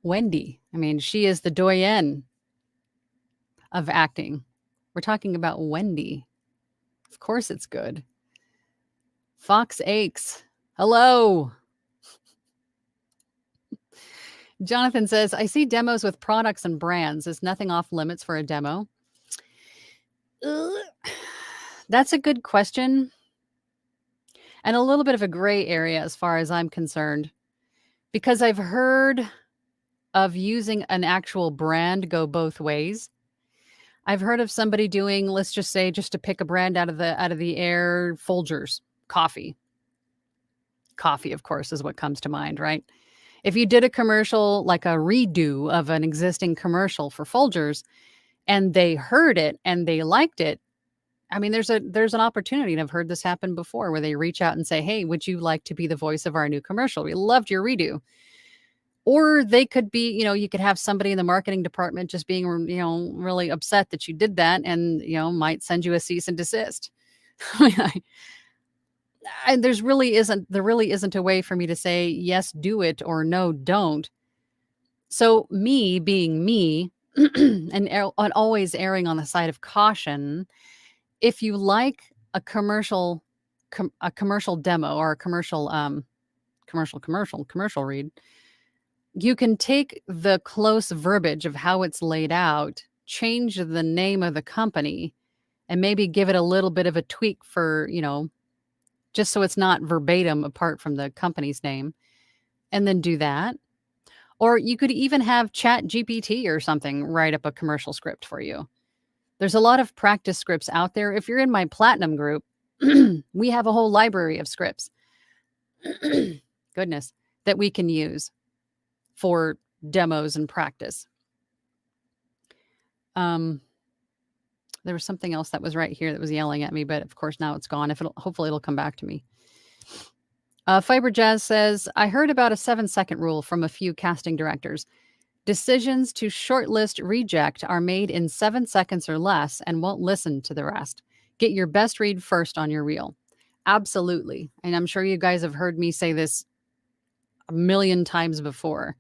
Speaker 1: Wendy. I mean, she is the doyenne of acting. We're talking about Wendy. Of course it's good. Fox Aches. Hello. Jonathan says, I see demos with products and brands. Is nothing off limits for a demo? That's a good question. And a little bit of a gray area as far as I'm concerned. Because I've heard of using an actual brand go both ways. I've heard of somebody doing, let's just say, just to pick a brand out of the air, Folgers coffee. Coffee, of course, is what comes to mind, right? If you did a commercial, like a redo of an existing commercial for Folgers, and they heard it and they liked it, I mean, there's an opportunity, and I've heard this happen before, where they reach out and say, hey, would you like to be the voice of our new commercial? We loved your redo. Or they could be, you could have somebody in the marketing department just being, really upset that you did that and, might send you a cease and desist. And there really isn't a way for me to say, yes, do it, or no, don't. So me being me and always erring on the side of caution, if you like a commercial demo or a commercial read, you can take the close verbiage of how it's laid out, change the name of the company, and maybe give it a little bit of a tweak for, just so it's not verbatim apart from the company's name, and then do that. Or you could even have ChatGPT or something write up a commercial script for you. There's a lot of practice scripts out there. If you're in my platinum group, we have a whole library of scripts. Goodness, that we can use for demos and practice. There was something else that was right here that was yelling at me, but of course now it's gone. Hopefully it'll come back to me. Fiber Jazz says, I heard about a 7-second rule from a few casting directors. Decisions to shortlist reject are made in 7 seconds or less and won't listen to the rest. Get your best read first on your reel. Absolutely. And I'm sure you guys have heard me say this a million times before.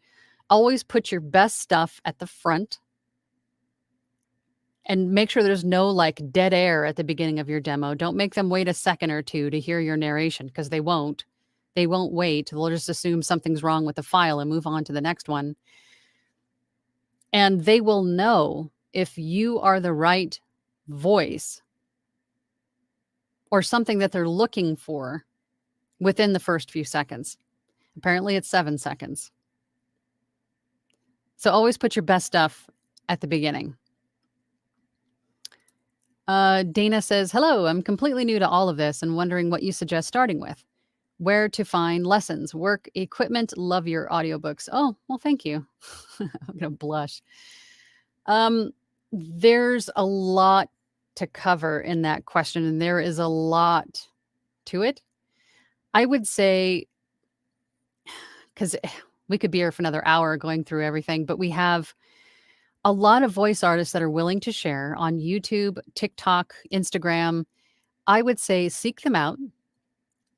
Speaker 1: Always put your best stuff at the front and make sure there's no like dead air at the beginning of your demo. Don't make them wait a second or two to hear your narration, because they won't. They won't wait. They'll just assume something's wrong with the file and move on to the next one. And they will know if you are the right voice or something that they're looking for within the first few seconds. Apparently it's 7 seconds. So always put your best stuff at the beginning. Dana says, hello, I'm completely new to all of this and wondering what you suggest starting with. Where to find lessons, work, equipment, love your audiobooks. Oh, well, thank you. I'm going to blush. There's a lot to cover in that question, and there is a lot to it. I would say, because we could be here for another hour going through everything, but we have a lot of voice artists that are willing to share on YouTube, TikTok, Instagram. I would say seek them out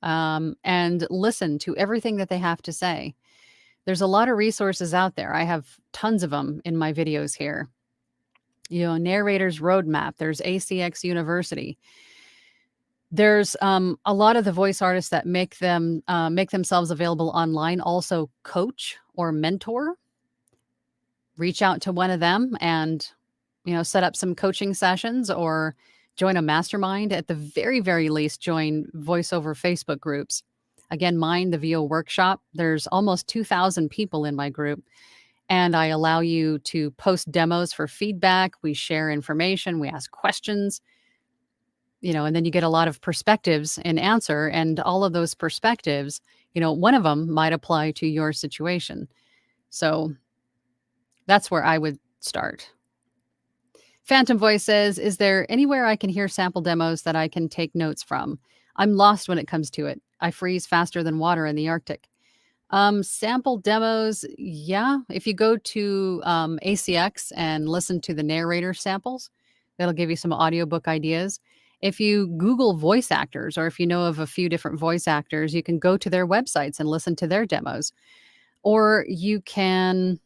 Speaker 1: and listen to everything that they have to say. There's a lot of resources out there. I have tons of them in my videos here. Narrator's Roadmap. There's ACX University. There's a lot of the voice artists that make themselves available online also coach or mentor. Reach out to one of them and set up some coaching sessions or join a mastermind. At the very, very least, join voiceover Facebook groups. Again, mine, the VO workshop, there's almost 2,000 people in my group. And I allow you to post demos for feedback. We share information, we ask questions, and then you get a lot of perspectives in answer. And all of those perspectives, one of them might apply to your situation. So that's where I would start. Phantom Voice says, is there anywhere I can hear sample demos that I can take notes from? I'm lost when it comes to it. I freeze faster than water in the Arctic. Sample demos, yeah. If you go to ACX and listen to the narrator samples, that'll give you some audiobook ideas. If you Google voice actors, or if you know of a few different voice actors, you can go to their websites and listen to their demos. Or you can,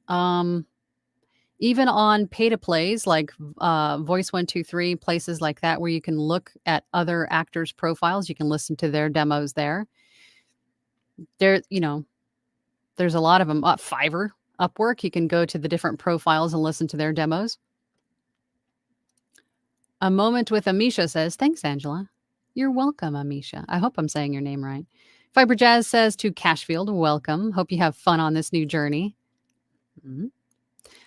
Speaker 1: even on pay-to-plays like Voice123, places like that, where you can look at other actors' profiles, you can listen to their demos there. There's a lot of them. Fiverr, Upwork, you can go to the different profiles and listen to their demos. A Moment with Amisha says, thanks, Angela. You're welcome, Amisha. I hope I'm saying your name right. Fiber Jazz says to Cashfield, welcome. Hope you have fun on this new journey. Mm-hmm.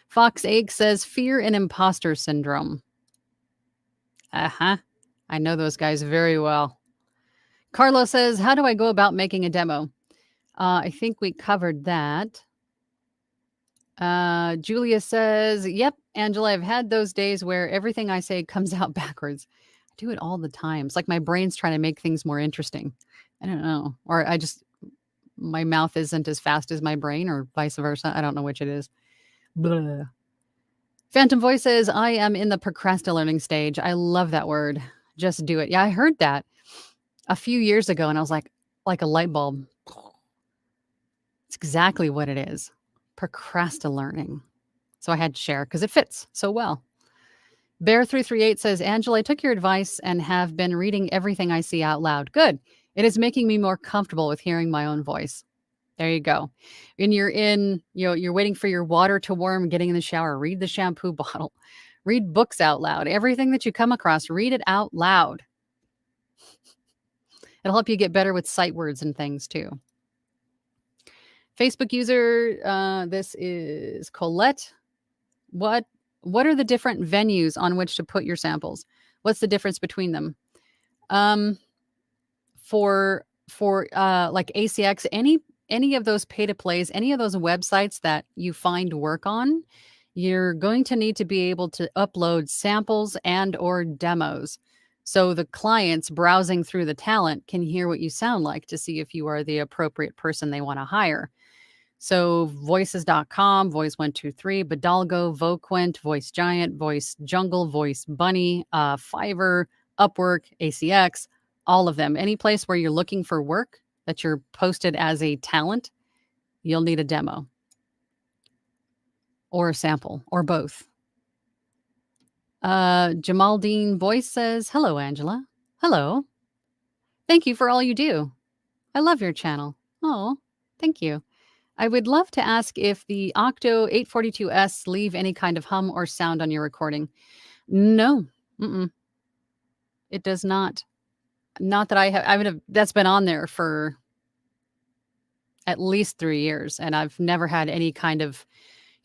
Speaker 1: Fox Egg says, fear and imposter syndrome. Uh-huh. I know those guys very well. Carlos says, how do I go about making a demo? I think we covered that. Julia says, yep, Angela, I've had those days where everything I say comes out backwards. I do it all the time. It's like my brain's trying to make things more interesting. I don't know. Or my mouth isn't as fast as my brain, or vice versa. I don't know which it is. Blah. Phantom Voice says, I am in the procrastinating stage. I love that word. Just do it. Yeah, I heard that a few years ago, and I was like a light bulb. It's exactly what it is. Procrastinating. So I had to share because it fits so well. Bear338 says, Angela, I took your advice and have been reading everything I see out loud. Good. It is making me more comfortable with hearing my own voice. There you go. And you're waiting for your water to warm, getting in the shower, read the shampoo bottle, read books out loud. Everything that you come across, read it out loud. It'll help you get better with sight words and things too. Facebook user, this is Colette. What are the different venues on which to put your samples? What's the difference between them? For like ACX, any of those pay-to-plays, any of those websites that you find work on, you're going to need to be able to upload samples and or demos. So the clients browsing through the talent can hear what you sound like to see if you are the appropriate person they want to hire. So voices.com, Voice123, Bidalgo, Voquent, Voice Giant, Voice Jungle, Voice Bunny, Fiverr, Upwork, ACX, all of them. Any place where you're looking for work that you're posted as a talent, you'll need a demo or a sample or both. Jamaldine Voice says, hello, Angela. Hello. Thank you for all you do. I love your channel. Oh, thank you. I would love to ask if the Octo 842S leave any kind of hum or sound on your recording. No, it does not. Not that I have. I mean, that's been on there for at least 3 years, and I've never had any kind of,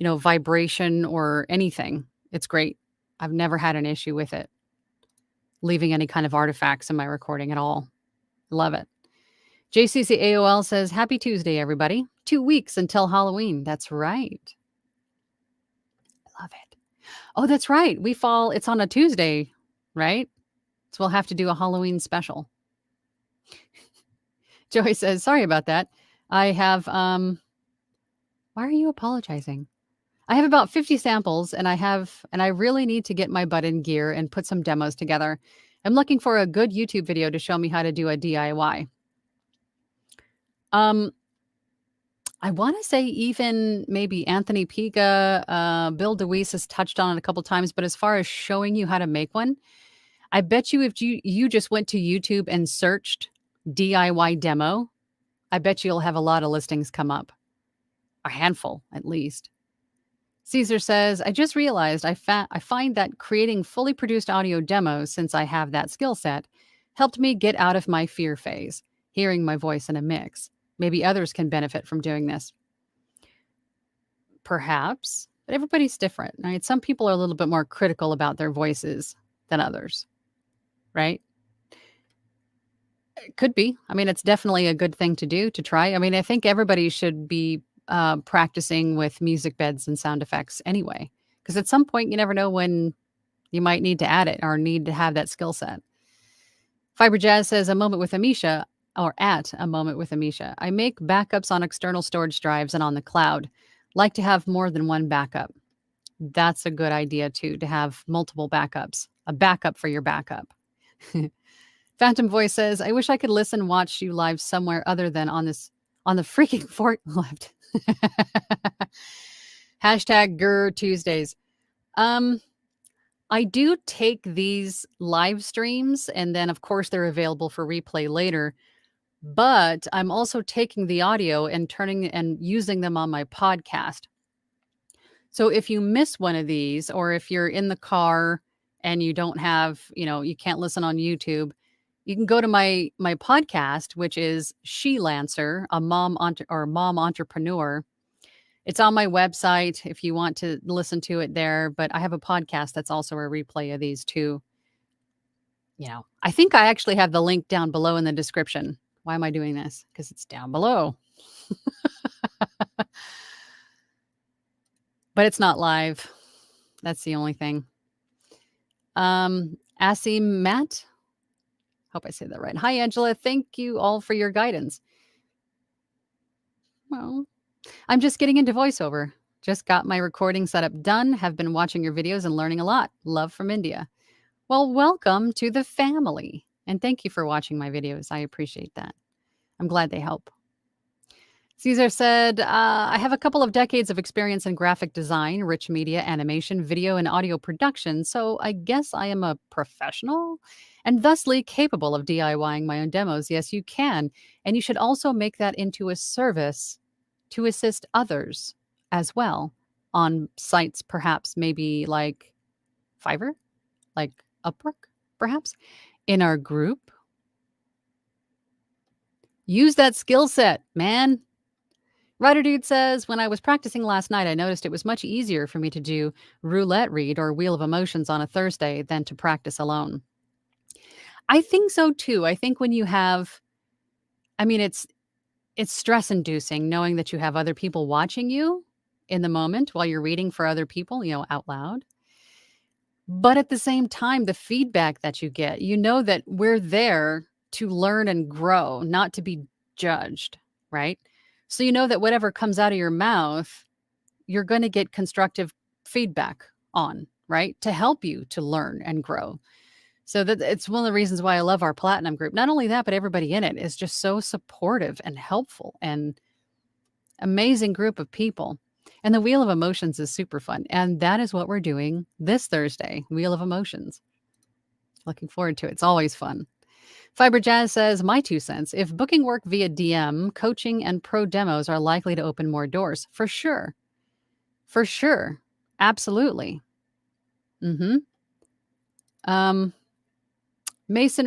Speaker 1: vibration or anything. It's great. I've never had an issue with it leaving any kind of artifacts in my recording at all. Love it. JCC AOL says, happy Tuesday, everybody. 2 weeks until Halloween. That's right. I love it. Oh, that's right. It's on a Tuesday, right? So we'll have to do a Halloween special. Joey says, sorry about that. I have, why are you apologizing? I have about 50 samples and I really need to get my butt in gear and put some demos together. I'm looking for a good YouTube video to show me how to do a DIY. I want to say even maybe Anthony Piga, Bill DeWeese has touched on it a couple times, but as far as showing you how to make one, I bet you if you just went to YouTube and searched DIY demo, I bet you'll have a lot of listings come up. A handful, at least. Caesar says, I just realized I find that creating fully produced audio demos, since I have that skill set, helped me get out of my fear phase, hearing my voice in a mix. Maybe others can benefit from doing this. Perhaps, but everybody's different, right? Some people are a little bit more critical about their voices than others, right? It could be. I mean, it's definitely a good thing to do, to try. I mean, I think everybody should be practicing with music beds and sound effects anyway, because at some point you never know when you might need to add it or need to have that skill set. Fiber Jazz says, a moment with Amisha, or at a moment with Amisha. I make backups on external storage drives and on the cloud. Like to have more than one backup. That's a good idea too, to have multiple backups, a backup for your backup. Phantom Voice says, I wish I could watch you live somewhere other than on the freaking fort left. Hashtag Grr Tuesdays. I do take these live streams, and then of course they're available for replay later, but I'm also taking the audio and turning and using them on my podcast. So if you miss one of these, or if you're in the car and you don't have, you can't listen on YouTube, you can go to my podcast, which is She Lancer, a mom entrepreneur. It's on my website if you want to listen to it there, but I have a podcast that's also a replay of these too. I think I actually have the link down below in the description. Why am I doing this? Because it's down below. But it's not live. That's the only thing. Asim Matt. Hope I said that right. Hi, Angela. Thank you all for your guidance. Well, I'm just getting into voiceover. Just got my recording setup done. Have been watching your videos and learning a lot. Love from India. Well, welcome to the family. And thank you for watching my videos. I appreciate that. I'm glad they help. Caesar said, I have a couple of decades of experience in graphic design, rich media, animation, video, and audio production, so I guess I am a professional and thusly capable of DIYing my own demos. Yes, you can. And you should also make that into a service to assist others as well on sites, perhaps maybe like Fiverr, like Upwork, perhaps, in our group. Use that skill set, man. Writer Dude says, when I was practicing last night, I noticed it was much easier for me to do roulette read or Wheel of Emotions on a Thursday than to practice alone. I think so too. I think when you have, it's stress-inducing knowing that you have other people watching you in the moment while you're reading for other people, out loud. But at the same time, the feedback that you get, that we're there to learn and grow, not to be judged, right? So that whatever comes out of your mouth, you're going to get constructive feedback on, right? To help you to learn and grow. So that it's one of the reasons why I love our Platinum group. Not only that, but everybody in it is just so supportive and helpful and amazing group of people. And the Wheel of Emotions is super fun. And that is what we're doing this Thursday, Wheel of Emotions. Looking forward to it. It's always fun. Fiber Jazz says, my 2 cents, if booking work via DM, coaching and pro demos are likely to open more doors. For sure. For sure. Absolutely. Mason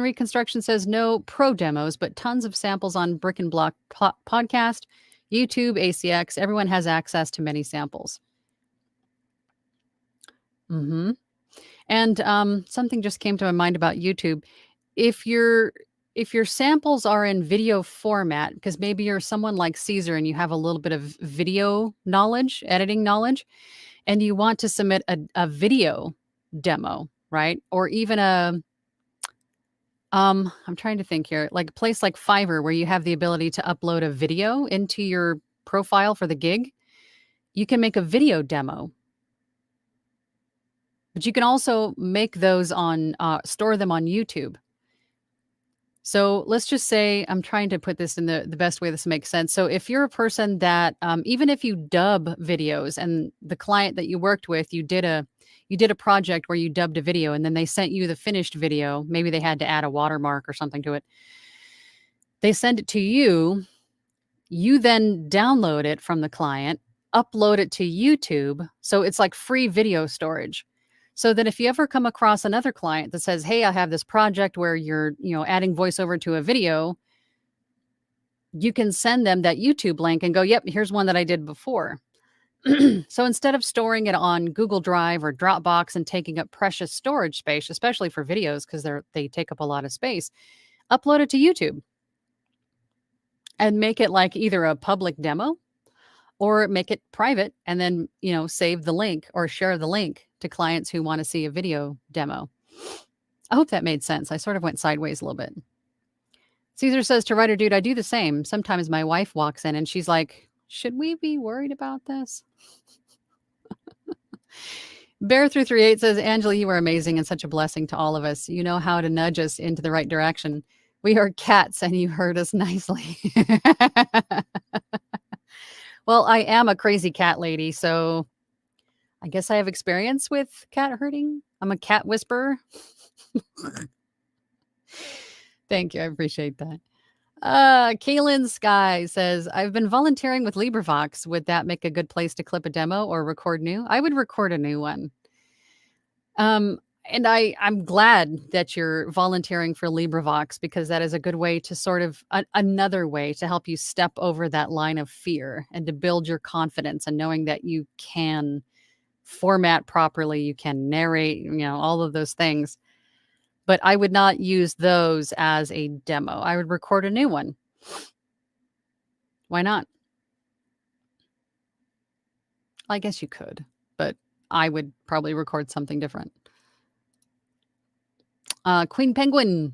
Speaker 1: Reconstruction says, no pro demos, but tons of samples on Brick and Block podcast, YouTube, ACX. Everyone has access to many samples. And something just came to my mind about YouTube. If your samples are in video format, because maybe you're someone like Caesar and you have a little bit of video knowledge, editing knowledge, and you want to submit a video demo, right? Or even I'm trying to think here, like a place like Fiverr where you have the ability to upload a video into your profile for the gig. You can make a video demo. But you can also make those store them on YouTube. So let's just say, I'm trying to put this in the best way this makes sense. So if you're a person that, even if you dub videos and the client that you worked with, you did you did a project where you dubbed a video and then they sent you the finished video. Maybe they had to add a watermark or something to it. They send it to you. You then download it from the client, upload it to YouTube. So it's like free video storage. So that if you ever come across another client that says, hey, I have this project where you're, adding voiceover to a video, you can send them that YouTube link and go, yep, here's one that I did before. So instead of storing it on Google Drive or Dropbox and taking up precious storage space, especially for videos, because they take up a lot of space, upload it to YouTube and make it like either a public demo or make it private and then, save the link or share the link to clients who want to see a video demo. I hope that made sense. I sort of went sideways a little bit. Caesar says to Writer Dude, I do the same. Sometimes my wife walks in and she's like, should we be worried about this? Bear338 says, Angela, you are amazing and such a blessing to all of us. You know how to nudge us into the right direction. We are cats and you heard us nicely. Well, I am a crazy cat lady, so I guess I have experience with cat herding. I'm a cat whisperer. Thank you. I appreciate that. Kaylin Sky says, I've been volunteering with LibriVox. Would that make a good place to clip a demo or record new? I would record a new one. And I'm glad that you're volunteering for LibriVox because that is a good way to sort of another way to help you step over that line of fear and to build your confidence and knowing that you can format properly, you can narrate, all of those things. But I would not use those as a demo. I would record a new one. Why not? I guess you could, but I would probably record something different. Queen Penguin,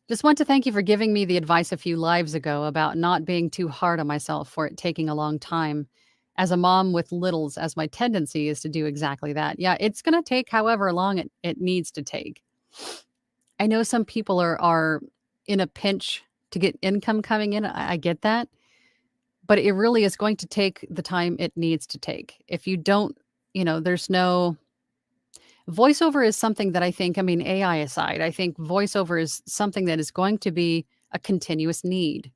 Speaker 1: just want to thank you for giving me the advice a few lives ago about not being too hard on myself for it taking a long time. As a mom with littles, as my tendency is to do exactly that. Yeah, it's going to take however long it needs to take. I know some people are in a pinch to get income coming in. I get that. But it really is going to take the time it needs to take. If you don't, there's no... Voiceover is something that I think, AI aside, I think voiceover is something that is going to be a continuous need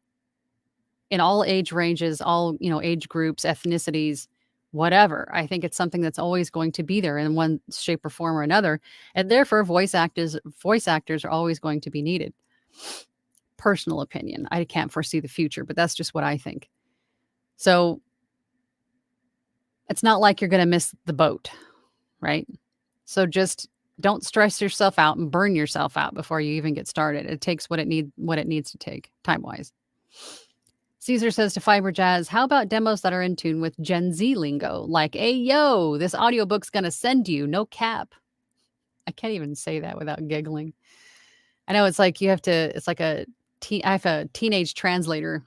Speaker 1: in all age ranges, all, age groups, ethnicities, whatever. I think it's something that's always going to be there in one shape or form or another. And therefore, voice actors are always going to be needed. Personal opinion. I can't foresee the future, but that's just what I think. So it's not like you're going to miss the boat, right? So just don't stress yourself out and burn yourself out before you even get started. It takes what it needs to take time-wise. Caesar says to Fiber Jazz, how about demos that are in tune with Gen Z lingo? Like, hey, yo, this audiobook's going to send you, no cap. I can't even say that without giggling. I know it's like I have a teenage translator.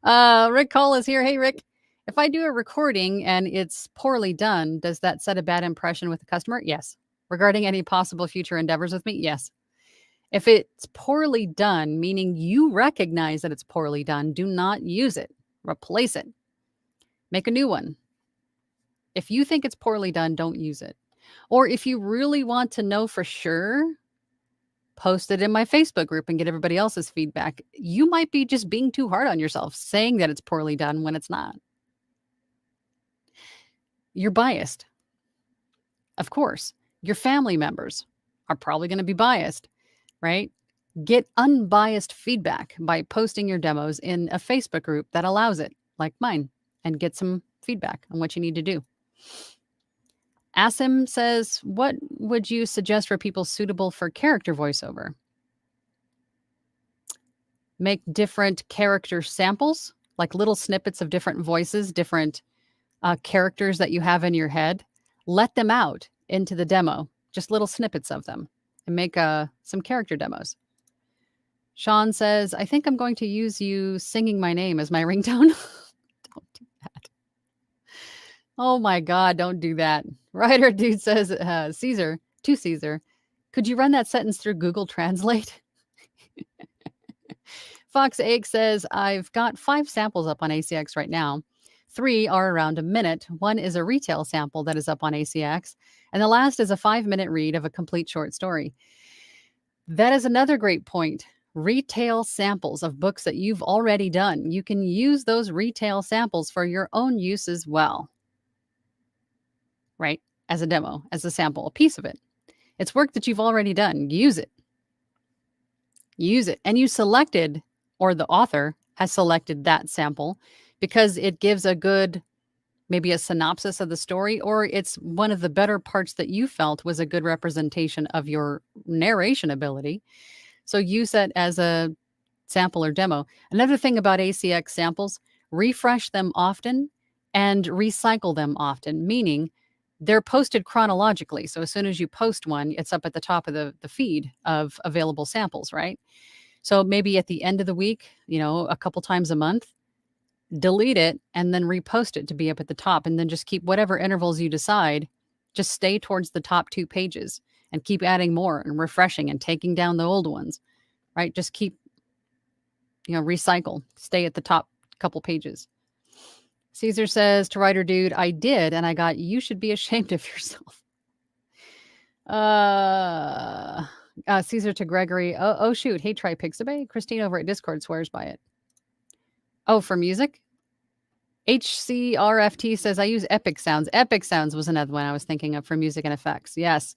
Speaker 1: Rick Cole is here. Hey, Rick. If I do a recording and it's poorly done, does that set a bad impression with the customer? Yes. Regarding any possible future endeavors with me? Yes. If it's poorly done, meaning you recognize that it's poorly done, do not use it. Replace it. Make a new one. If you think it's poorly done, don't use it. Or if you really want to know for sure, post it in my Facebook group and get everybody else's feedback. You might be just being too hard on yourself, saying that it's poorly done when it's not. You're biased. Of course, your family members are probably going to be biased, right? Get unbiased feedback by posting your demos in a Facebook group that allows it, like mine, and get some feedback on what you need to do. Asim says, what would you suggest for people suitable for character voiceover? Make different character samples, like little snippets of different voices, different characters that you have in your head. Let them out into the demo, just little snippets of them, and make some character demos. Sean says, I think I'm going to use you singing my name as my ringtone. Don't do that. Oh my God, don't do that. Writer Dude says, Caesar, could you run that sentence through Google Translate? Fox Egg says, I've got 5 samples up on ACX right now. 3 are around a minute. 1 is a retail sample that is up on ACX. And the last is a 5-minute read of a complete short story. That is another great point. Retail samples of books that you've already done. You can use those retail samples for your own use as well, right? As a demo, as a sample, a piece of it. It's work that you've already done. Use it. Use it. And you selected, or the author has selected that sample because it gives a good, maybe a synopsis of the story, or it's one of the better parts that you felt was a good representation of your narration ability. So use that as a sample or demo. Another thing about ACX samples, refresh them often and recycle them often, meaning they're posted chronologically. So as soon as you post one, it's up at the top of the feed of available samples, right? So maybe at the end of the week, a couple times a month, delete it and then repost it to be up at the top, and then just keep whatever intervals you decide, just stay towards the top 2 pages and keep adding more and refreshing and taking down the old ones, right? Just keep, recycle, stay at the top couple pages. Caesar says to Writer Dude, I did, and I got, you should be ashamed of yourself. Caesar to Gregory, oh shoot, hey, try Pixabay. Christine over at Discord swears by it. Oh, for music? HCRFT says, I use Epic Sounds. Epic Sounds was another one I was thinking of for music and effects. Yes.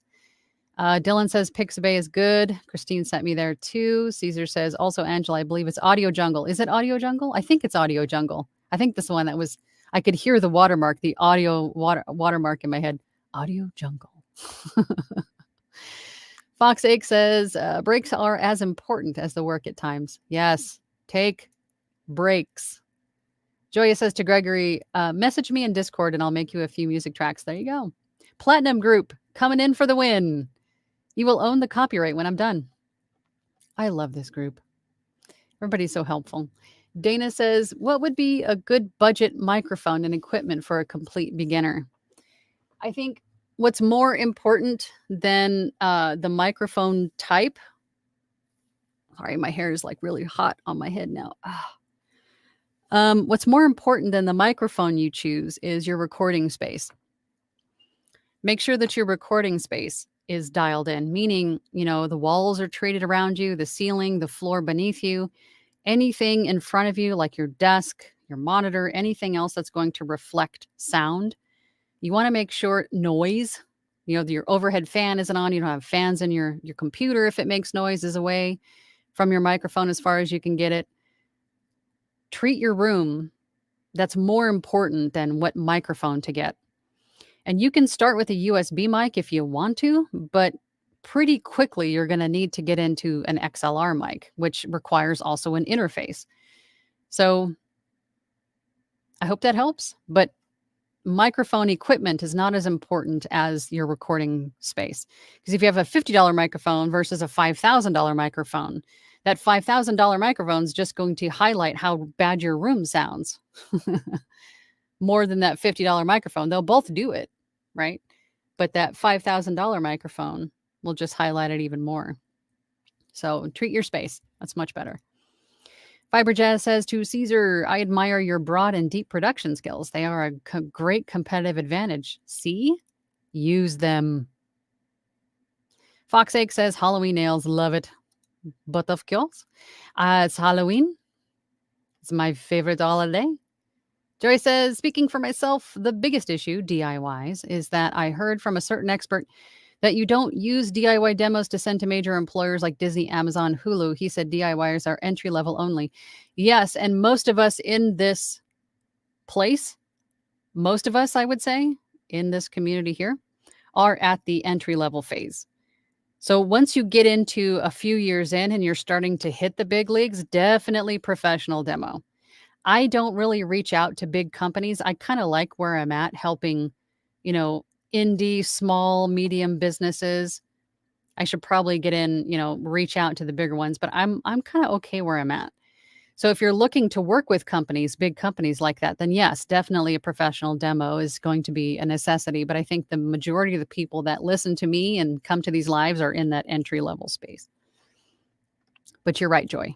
Speaker 1: Dylan says Pixabay is good. Christine sent me there too. Caesar says, also, Angela, I believe it's Audio Jungle. Is it Audio Jungle? I think it's Audio Jungle. I think this one that was, I could hear the watermark, the audio watermark in my head. Audio Jungle. Fox Egg says, breaks are as important as the work at times. Yes, take breaks. Joya says to Gregory, message me in Discord and I'll make you a few music tracks. There you go. Platinum Group coming in for the win. You will own the copyright when I'm done. I love this group. Everybody's so helpful. Dana says, what would be a good budget microphone and equipment for a complete beginner? I think what's more important than the microphone type. Sorry, my hair is like really hot on my head now. What's more important than the microphone you choose is your recording space. Make sure that your recording space is dialed in, meaning, the walls are treated around you, the ceiling, the floor beneath you, anything in front of you, like your desk, your monitor, anything else that's going to reflect sound. You want to make sure noise, your overhead fan isn't on. You don't have fans in your computer. If it makes noise, is away from your microphone as far as you can get it. Treat your room. That's more important than what microphone to get. And you can start with a USB mic if you want to, but pretty quickly you're going to need to get into an XLR mic, which requires also an interface. So I hope that helps, but microphone equipment is not as important as your recording space. Because if you have a $50 microphone versus a $5,000 microphone, that $5,000 microphone is just going to highlight how bad your room sounds more than that $50 microphone. They'll both do it, right? But that $5,000 microphone will just highlight it even more. So treat your space. That's much better. Fiber Jazz says to Caesar, I admire your broad and deep production skills. They are a great competitive advantage. See? Use them. Fox Egg says Halloween nails. Love it. But of course, it's Halloween. It's my favorite holiday. Joy says, speaking for myself, the biggest issue, DIYs, is that I heard from a certain expert that you don't use DIY demos to send to major employers like Disney, Amazon, Hulu. He said DIYers are entry level only. Yes, and most of us in this place, most of us, I would say, in this community here, are at the entry level phase. So once you get into a few years in and you're starting to hit the big leagues, definitely professional demo. I don't really reach out to big companies. I kind of like where I'm at, helping, indie, small, medium businesses. I should probably get in, reach out to the bigger ones, but I'm kind of okay where I'm at. So if you're looking to work with companies, big companies like that, then yes, definitely a professional demo is going to be a necessity. But I think the majority of the people that listen to me and come to these lives are in that entry level space. But you're right, Joy.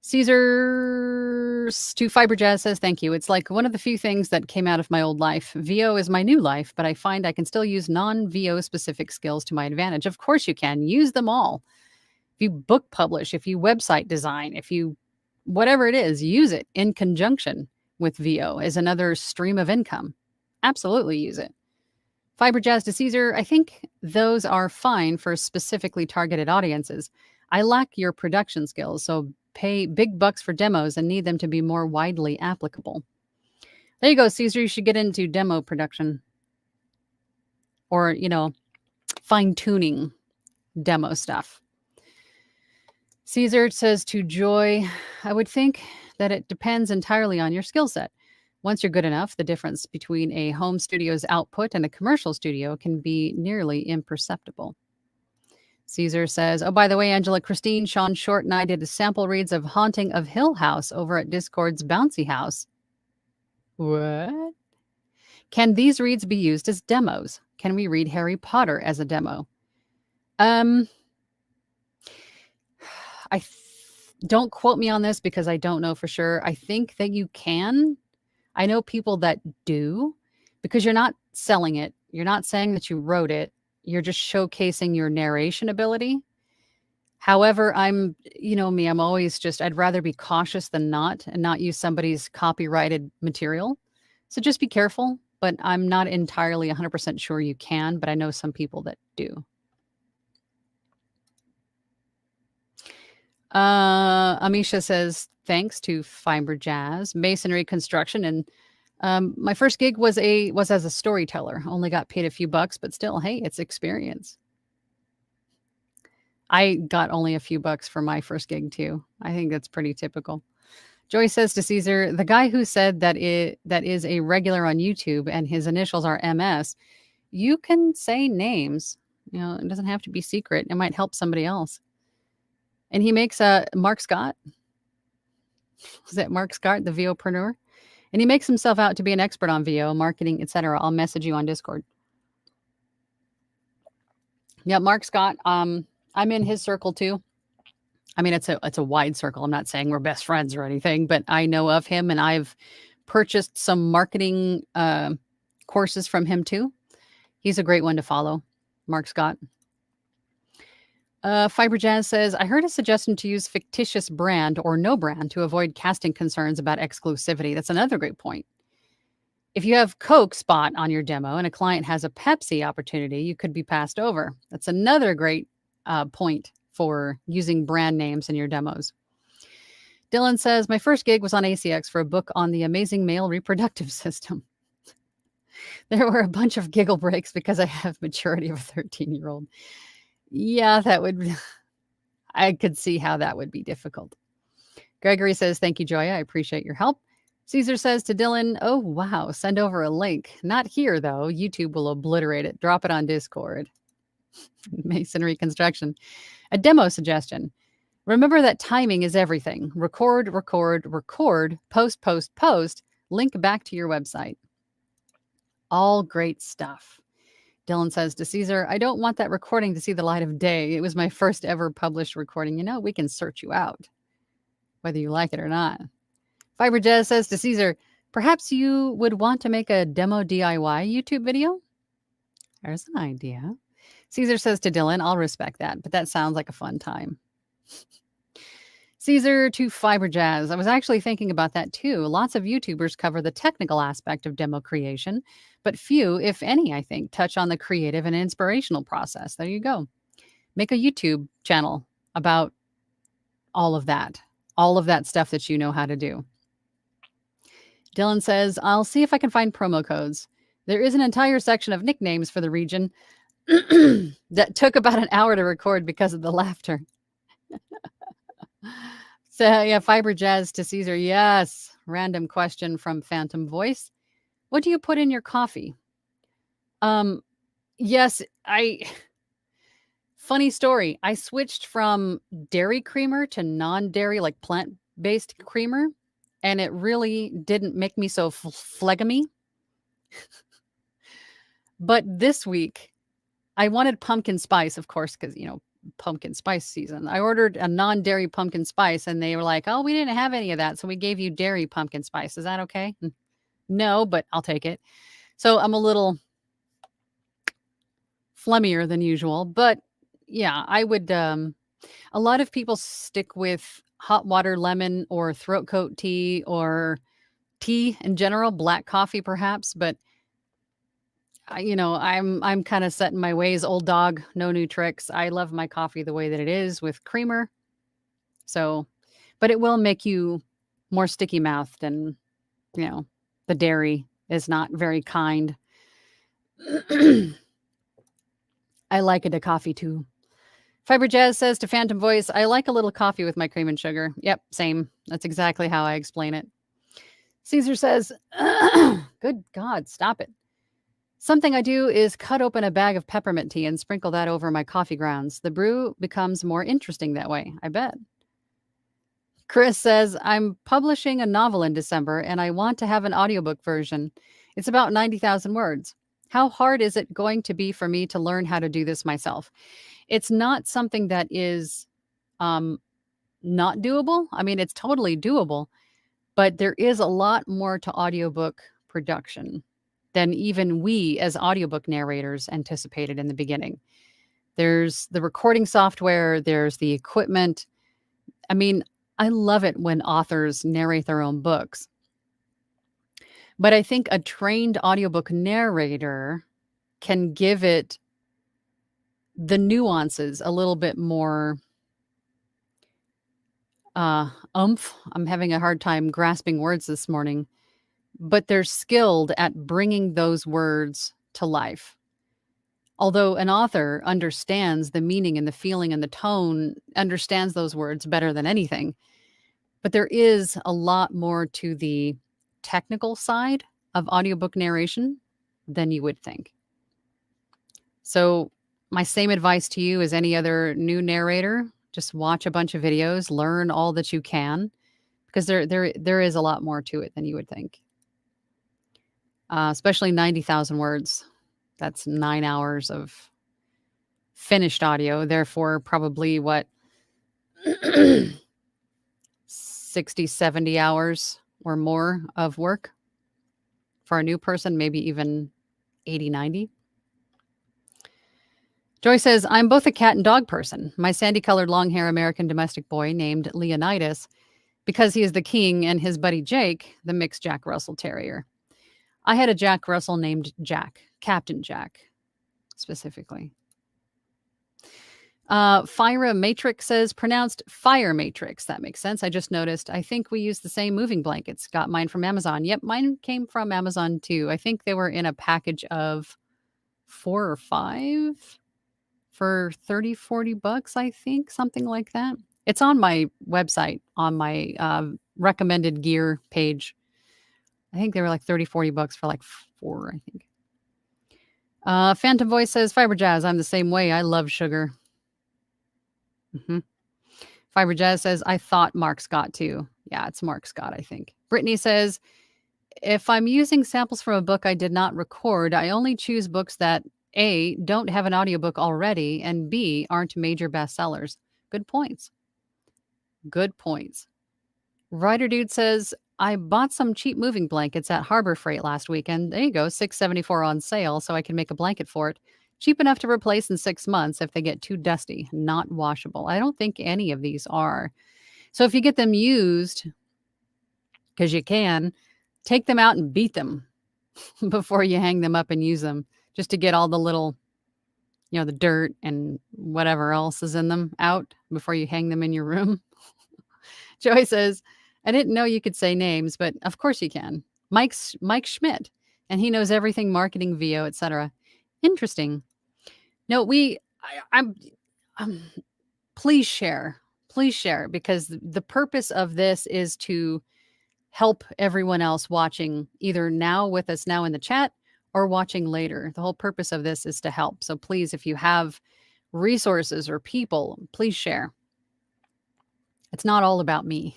Speaker 1: Caesar's to Fiber Jazz says, thank you. It's like one of the few things that came out of my old life. VO is my new life, but I find I can still use non-VO specific skills to my advantage. Of course you can. Use them all. If you book publish, if you website design, if you whatever it is, use it in conjunction with VO as another stream of income. Absolutely use it. Fiber Jazz to Caesar, I think those are fine for specifically targeted audiences. I lack your production skills, so pay big bucks for demos and need them to be more widely applicable. There you go, Caesar. You should get into demo production or, fine-tuning demo stuff. Caesar says to Joy, I would think that it depends entirely on your skill set. Once you're good enough, the difference between a home studio's output and a commercial studio can be nearly imperceptible. Caesar says, oh, by the way, Angela, Christine, Sean Short, and I did a sample reads of Haunting of Hill House over at Discord's Bouncy House. What? Can these reads be used as demos? Can we read Harry Potter as a demo? Don't quote me on this because I don't know for sure. I think that you can. I know people that do because you're not selling it. You're not saying that you wrote it. You're just showcasing your narration ability. However, I'm always I'd rather be cautious than not and not use somebody's copyrighted material. So just be careful, but I'm not entirely 100% sure you can, but I know some people that do. Amisha says, thanks to Fiber Jazz, masonry construction. And my first gig was as a storyteller. Only got paid a few bucks, but still, hey, it's experience. I got only a few bucks for my first gig too. I think that's pretty typical. Joy says to Caesar, the guy who said that is a regular on YouTube and his initials are MS, you can say names. It doesn't have to be secret. It might help somebody else. And he makes Mark Scott. Is that Mark Scott, the VOpreneur? And he makes himself out to be an expert on VO, marketing, etc. I'll message you on Discord. Yeah, Mark Scott. I'm in his circle too. I mean, it's a wide circle. I'm not saying we're best friends or anything, but I know of him and I've purchased some marketing courses from him too. He's a great one to follow, Mark Scott. Fiber Jazz says, I heard a suggestion to use fictitious brand or no brand to avoid casting concerns about exclusivity. That's another great point. If you have Coke spot on your demo and a client has a Pepsi opportunity, you could be passed over. That's another great point for using brand names in your demos. Dylan says, my first gig was on ACX for a book on the amazing male reproductive system. There were a bunch of giggle breaks because I have maturity of a 13-year-old. Yeah, I could see how that would be difficult. Gregory says, thank you, Joya. I appreciate your help. Caesar says to Dylan, oh, wow, send over a link. Not here, though. YouTube will obliterate it. Drop it on Discord. Masonry construction. A demo suggestion. Remember that timing is everything. Record, record, record, post, post, post, link back to your website. All great stuff. Dylan says to Caesar, I don't want that recording to see the light of day. It was my first ever published recording. We can search you out, whether you like it or not. Fiber Jazz says to Caesar, perhaps you would want to make a demo DIY YouTube video? There's an idea. Caesar says to Dylan, I'll respect that, but that sounds like a fun time. Caesar to Fiber Jazz. I was actually thinking about that too. Lots of YouTubers cover the technical aspect of demo creation, but few, if any, I think, touch on the creative and inspirational process. There you go. Make a YouTube channel about all of that stuff that you know how to do. Dylan says, I'll see if I can find promo codes. There is an entire section of nicknames for the region that took about an hour to record because of the laughter. So yeah, Fiber Jazz to Caesar. Yes. Random question from Phantom Voice. What do you put in your coffee? Yes, funny story. I switched from dairy creamer to non-dairy, like plant-based creamer, and it really didn't make me so phlegmy. But this week, I wanted pumpkin spice, of course, because, pumpkin spice season. I ordered a non-dairy pumpkin spice and they were like, oh, we didn't have any of that. So we gave you dairy pumpkin spice. Is that okay? No, but I'll take it. So I'm a little flummier than usual. But yeah, I would. A lot of people stick with hot water lemon or throat coat tea or tea in general, black coffee perhaps. But I'm kind of set in my ways. Old dog, no new tricks. I love my coffee the way that it is with creamer. So, but it will make you more sticky mouthed, and the dairy is not very kind. I like a coffee too. Fiber Jazz says to Phantom Voice, I like a little coffee with my cream and sugar. Yep, same. That's exactly how I explain it. Caesar says, good God, stop it. Something I do is cut open a bag of peppermint tea and sprinkle that over my coffee grounds. The brew becomes more interesting that way, I bet. Chris says, I'm publishing a novel in December and I want to have an audiobook version. It's about 90,000 words. How hard is it going to be for me to learn how to do this myself? It's not something that is not doable. I mean, it's totally doable, but there is a lot more to audiobook production than even we as audiobook narrators anticipated in the beginning. There's the recording software, there's the equipment. I mean, I love it when authors narrate their own books. But I think a trained audiobook narrator can give it the nuances a little bit more oomph. I'm having a hard time grasping words this morning, but they're skilled at bringing those words to life. Although an author understands the meaning and the feeling and the tone, understands those words better than anything. But there is a lot more to the technical side of audiobook narration than you would think. So my same advice to you as any other new narrator, just watch a bunch of videos, learn all that you can, because there is a lot more to it than you would think. Especially 90,000 words. That's 9 hours of finished audio. Therefore, probably 60, 70 hours or more of work for a new person, maybe even 80, 90. Joy says, I'm both a cat and dog person. My sandy-colored long-hair American domestic boy named Leonidas because he is the king, and his buddy Jake, the mixed Jack Russell Terrier. I had a Jack Russell named Jack, Captain Jack, specifically. Fire Matrix says, pronounced Fire Matrix. That makes sense. I just noticed. I think we use the same moving blankets. Got mine from Amazon. Yep, mine came from Amazon too. I think they were in a package of 4 or 5 for 30, 40 bucks, I think, something like that. It's on my website, on my recommended gear page. I think they were like 30, 40 bucks for like 4, I think. Phantom Voice says, Fiber Jazz, I'm the same way. I love sugar. Fiber Jazz says, I thought Mark Scott too. Yeah, it's Mark Scott, I think. Brittany says, if I'm using samples from a book I did not record, I only choose books that A, don't have an audiobook already, and B, aren't major bestsellers. Good points. Good points. Writer Dude says, I bought some cheap moving blankets at Harbor Freight last weekend. There you go, $6.74 on sale, so I can make a blanket for it. Cheap enough to replace in 6 months if they get too dusty, not washable. I don't think any of these are. So if you get them used, because you can, take them out and beat them before you hang them up and use them, just to get all the little, the dirt and whatever else is in them out before you hang them in your room. Joey says, I didn't know you could say names, but of course you can. Mike Schmidt, and he knows everything marketing, VO, etc. Interesting. No, please share, because the purpose of this is to help everyone else watching either now with us now in the chat or watching later. The whole purpose of this is to help. So please, if you have resources or people, please share. It's not all about me.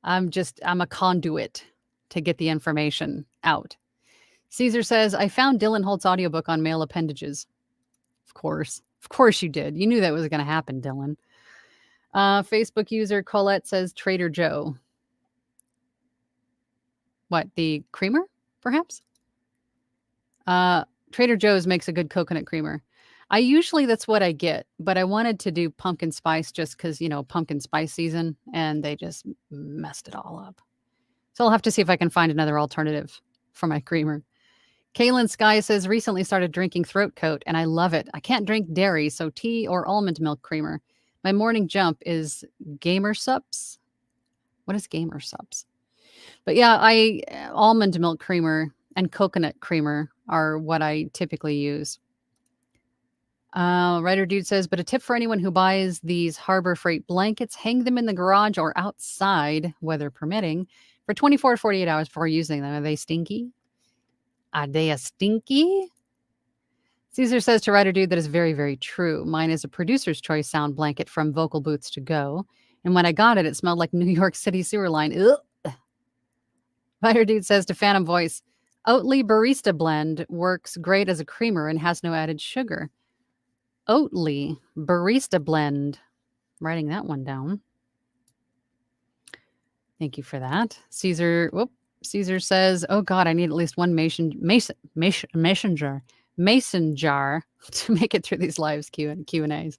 Speaker 1: I'm a conduit to get the information out. Caesar says, I found Dylan Holt's audiobook on Male Appendages. Of course. Of course you did. You knew that was going to happen, Dylan. Facebook user Colette says Trader Joe. What, the creamer, perhaps? Trader Joe's makes a good coconut creamer. That's what I get, but I wanted to do pumpkin spice just because, pumpkin spice season, and they just messed it all up. So I'll have to see if I can find another alternative for my creamer. Kaylin Sky says, recently started drinking Throat Coat, and I love it. I can't drink dairy, so tea or almond milk creamer. My morning jump is Gamer Sups. What is Gamer Sups? But yeah, almond milk creamer and coconut creamer are what I typically use. Writer Dude says, but a tip for anyone who buys these Harbor Freight blankets, hang them in the garage or outside, weather permitting, for 24 to 48 hours before using them. Are they stinky? Are they a stinky? Caesar says to Writer Dude that is very, very true. Mine is a producer's choice sound blanket from Vocal Booths to Go. And when I got it, it smelled like New York City sewer line. Ugh. Writer Dude says to Phantom Voice, Oatly Barista Blend works great as a creamer and has no added sugar. Oatly Barista Blend. I'm writing that one down. Thank you for that. Caesar says, oh God, I need at least one mason jar to make it through these lives Q&As.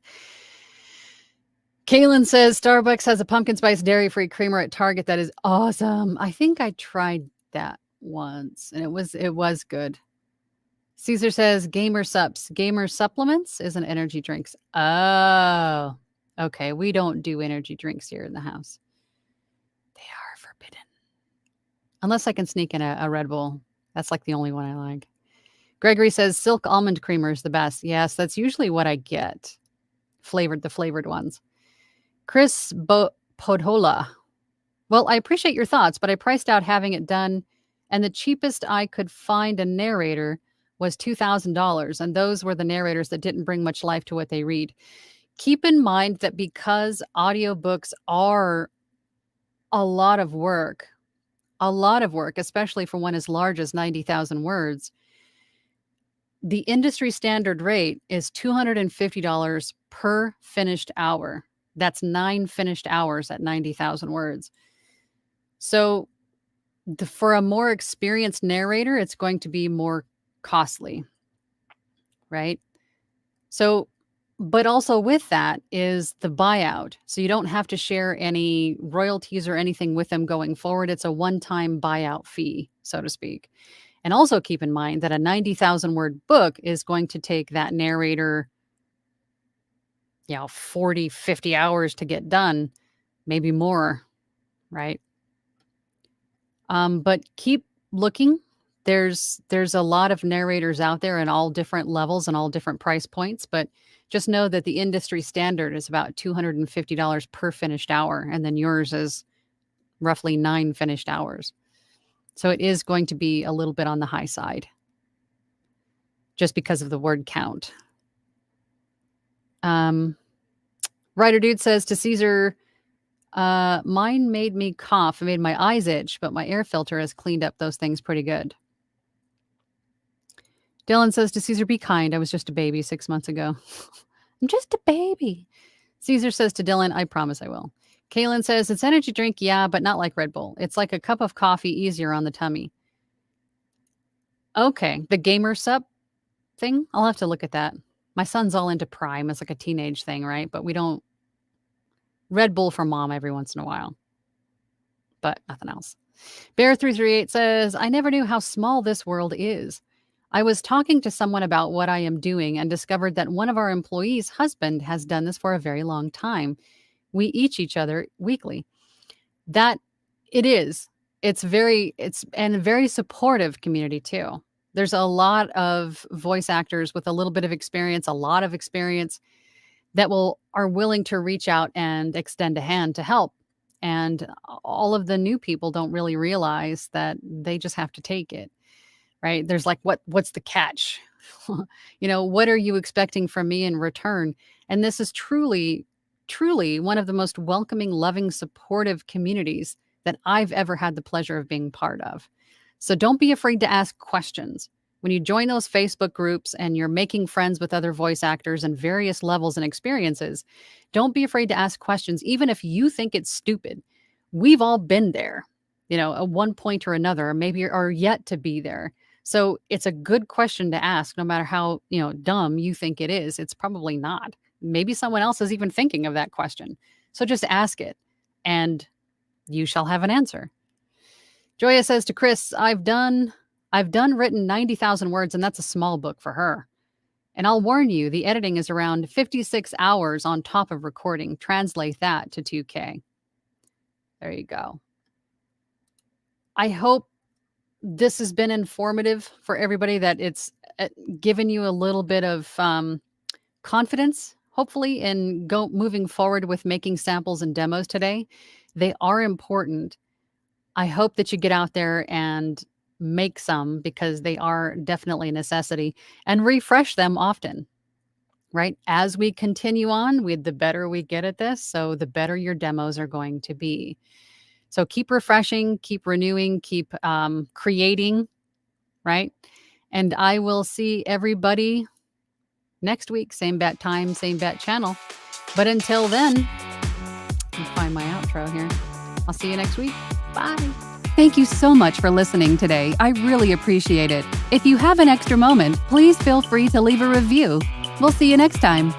Speaker 1: Kaylin says Starbucks has a pumpkin spice dairy-free creamer at Target that is awesome. I think I tried that once and it was good. Caesar says Gamer Supplements isn't energy drinks. Oh, okay. We don't do energy drinks here in the house. They are forbidden. Unless I can sneak in a Red Bull. That's like the only one I like. Gregory says Silk Almond Creamer is the best. Yes, that's usually what I get. The flavored ones. Chris Podhola. Well, I appreciate your thoughts, but I priced out having it done, and the cheapest I could find a narrator was $2,000, and those were the narrators that didn't bring much life to what they read. Keep in mind that because audiobooks are a lot of work, especially for one as large as 90,000 words, the industry standard rate is $250 per finished hour. That's 9 finished hours at 90,000 words. So for a more experienced narrator, it's going to be more costly, right? So, but also with that is the buyout. So you don't have to share any royalties or anything with them going forward. It's a one-time buyout fee, so to speak. And also keep in mind that a 90,000 word book is going to take that narrator, 40, 50 hours to get done, maybe more, right? But keep looking. There's a lot of narrators out there in all different levels and all different price points, but just know that the industry standard is about $250 per finished hour, and then yours is roughly 9 finished hours. So it is going to be a little bit on the high side just because of the word count. Writer Dude says to Caesar, mine made me cough. It made my eyes itch, but my air filter has cleaned up those things pretty good. Dylan says to Caesar, be kind. I was just a baby 6 months ago. I'm just a baby. Caesar says to Dylan, I promise I will. Kaylin says, it's energy drink, yeah, but not like Red Bull. It's like a cup of coffee, easier on the tummy. Okay, the Gamer Sup thing, I'll have to look at that. My son's all into Prime. It's like a teenage thing, right? But we don't. Red Bull for mom every once in a while. But nothing else. Bear338 says, I never knew how small this world is. I was talking to someone about what I am doing and discovered that one of our employees' husband has done this for a very long time. We each other weekly. That it is. It's a very supportive community too. There's a lot of voice actors with a little bit of experience, a lot of experience that are willing to reach out and extend a hand to help. And all of the new people don't really realize that they just have to take it, right? There's like, what's the catch? What are you expecting from me in return? And this is truly one of the most welcoming, loving, supportive communities that I've ever had the pleasure of being part of. So don't be afraid to ask questions. When you join those Facebook groups and you're making friends with other voice actors and various levels and experiences, don't be afraid to ask questions, even if you think it's stupid. We've all been there, at one point or another, or maybe are yet to be there. So it's a good question to ask, no matter how, dumb you think it is. It's probably not. Maybe someone else is even thinking of that question. So just ask it and you shall have an answer. Joya says to Chris, I've done written 90,000 words, and that's a small book for her. And I'll warn you, the editing is around 56 hours on top of recording. Translate that to 2K. There you go. I hope this has been informative for everybody, that it's given you a little bit of confidence, hopefully, in moving forward with making samples and demos today. They are important. I hope that you get out there and make some, because they are definitely a necessity, and refresh them often, right? As we continue on, the better we get at this, so the better your demos are going to be. So keep refreshing, keep renewing, keep creating, right? And I will see everybody next week, same bat time, same bat channel. But until then, I'll find my outro here. I'll see you next week. Bye. Thank you so much for listening today. I really appreciate it. If you have an extra moment, please feel free to leave a review. We'll see you next time.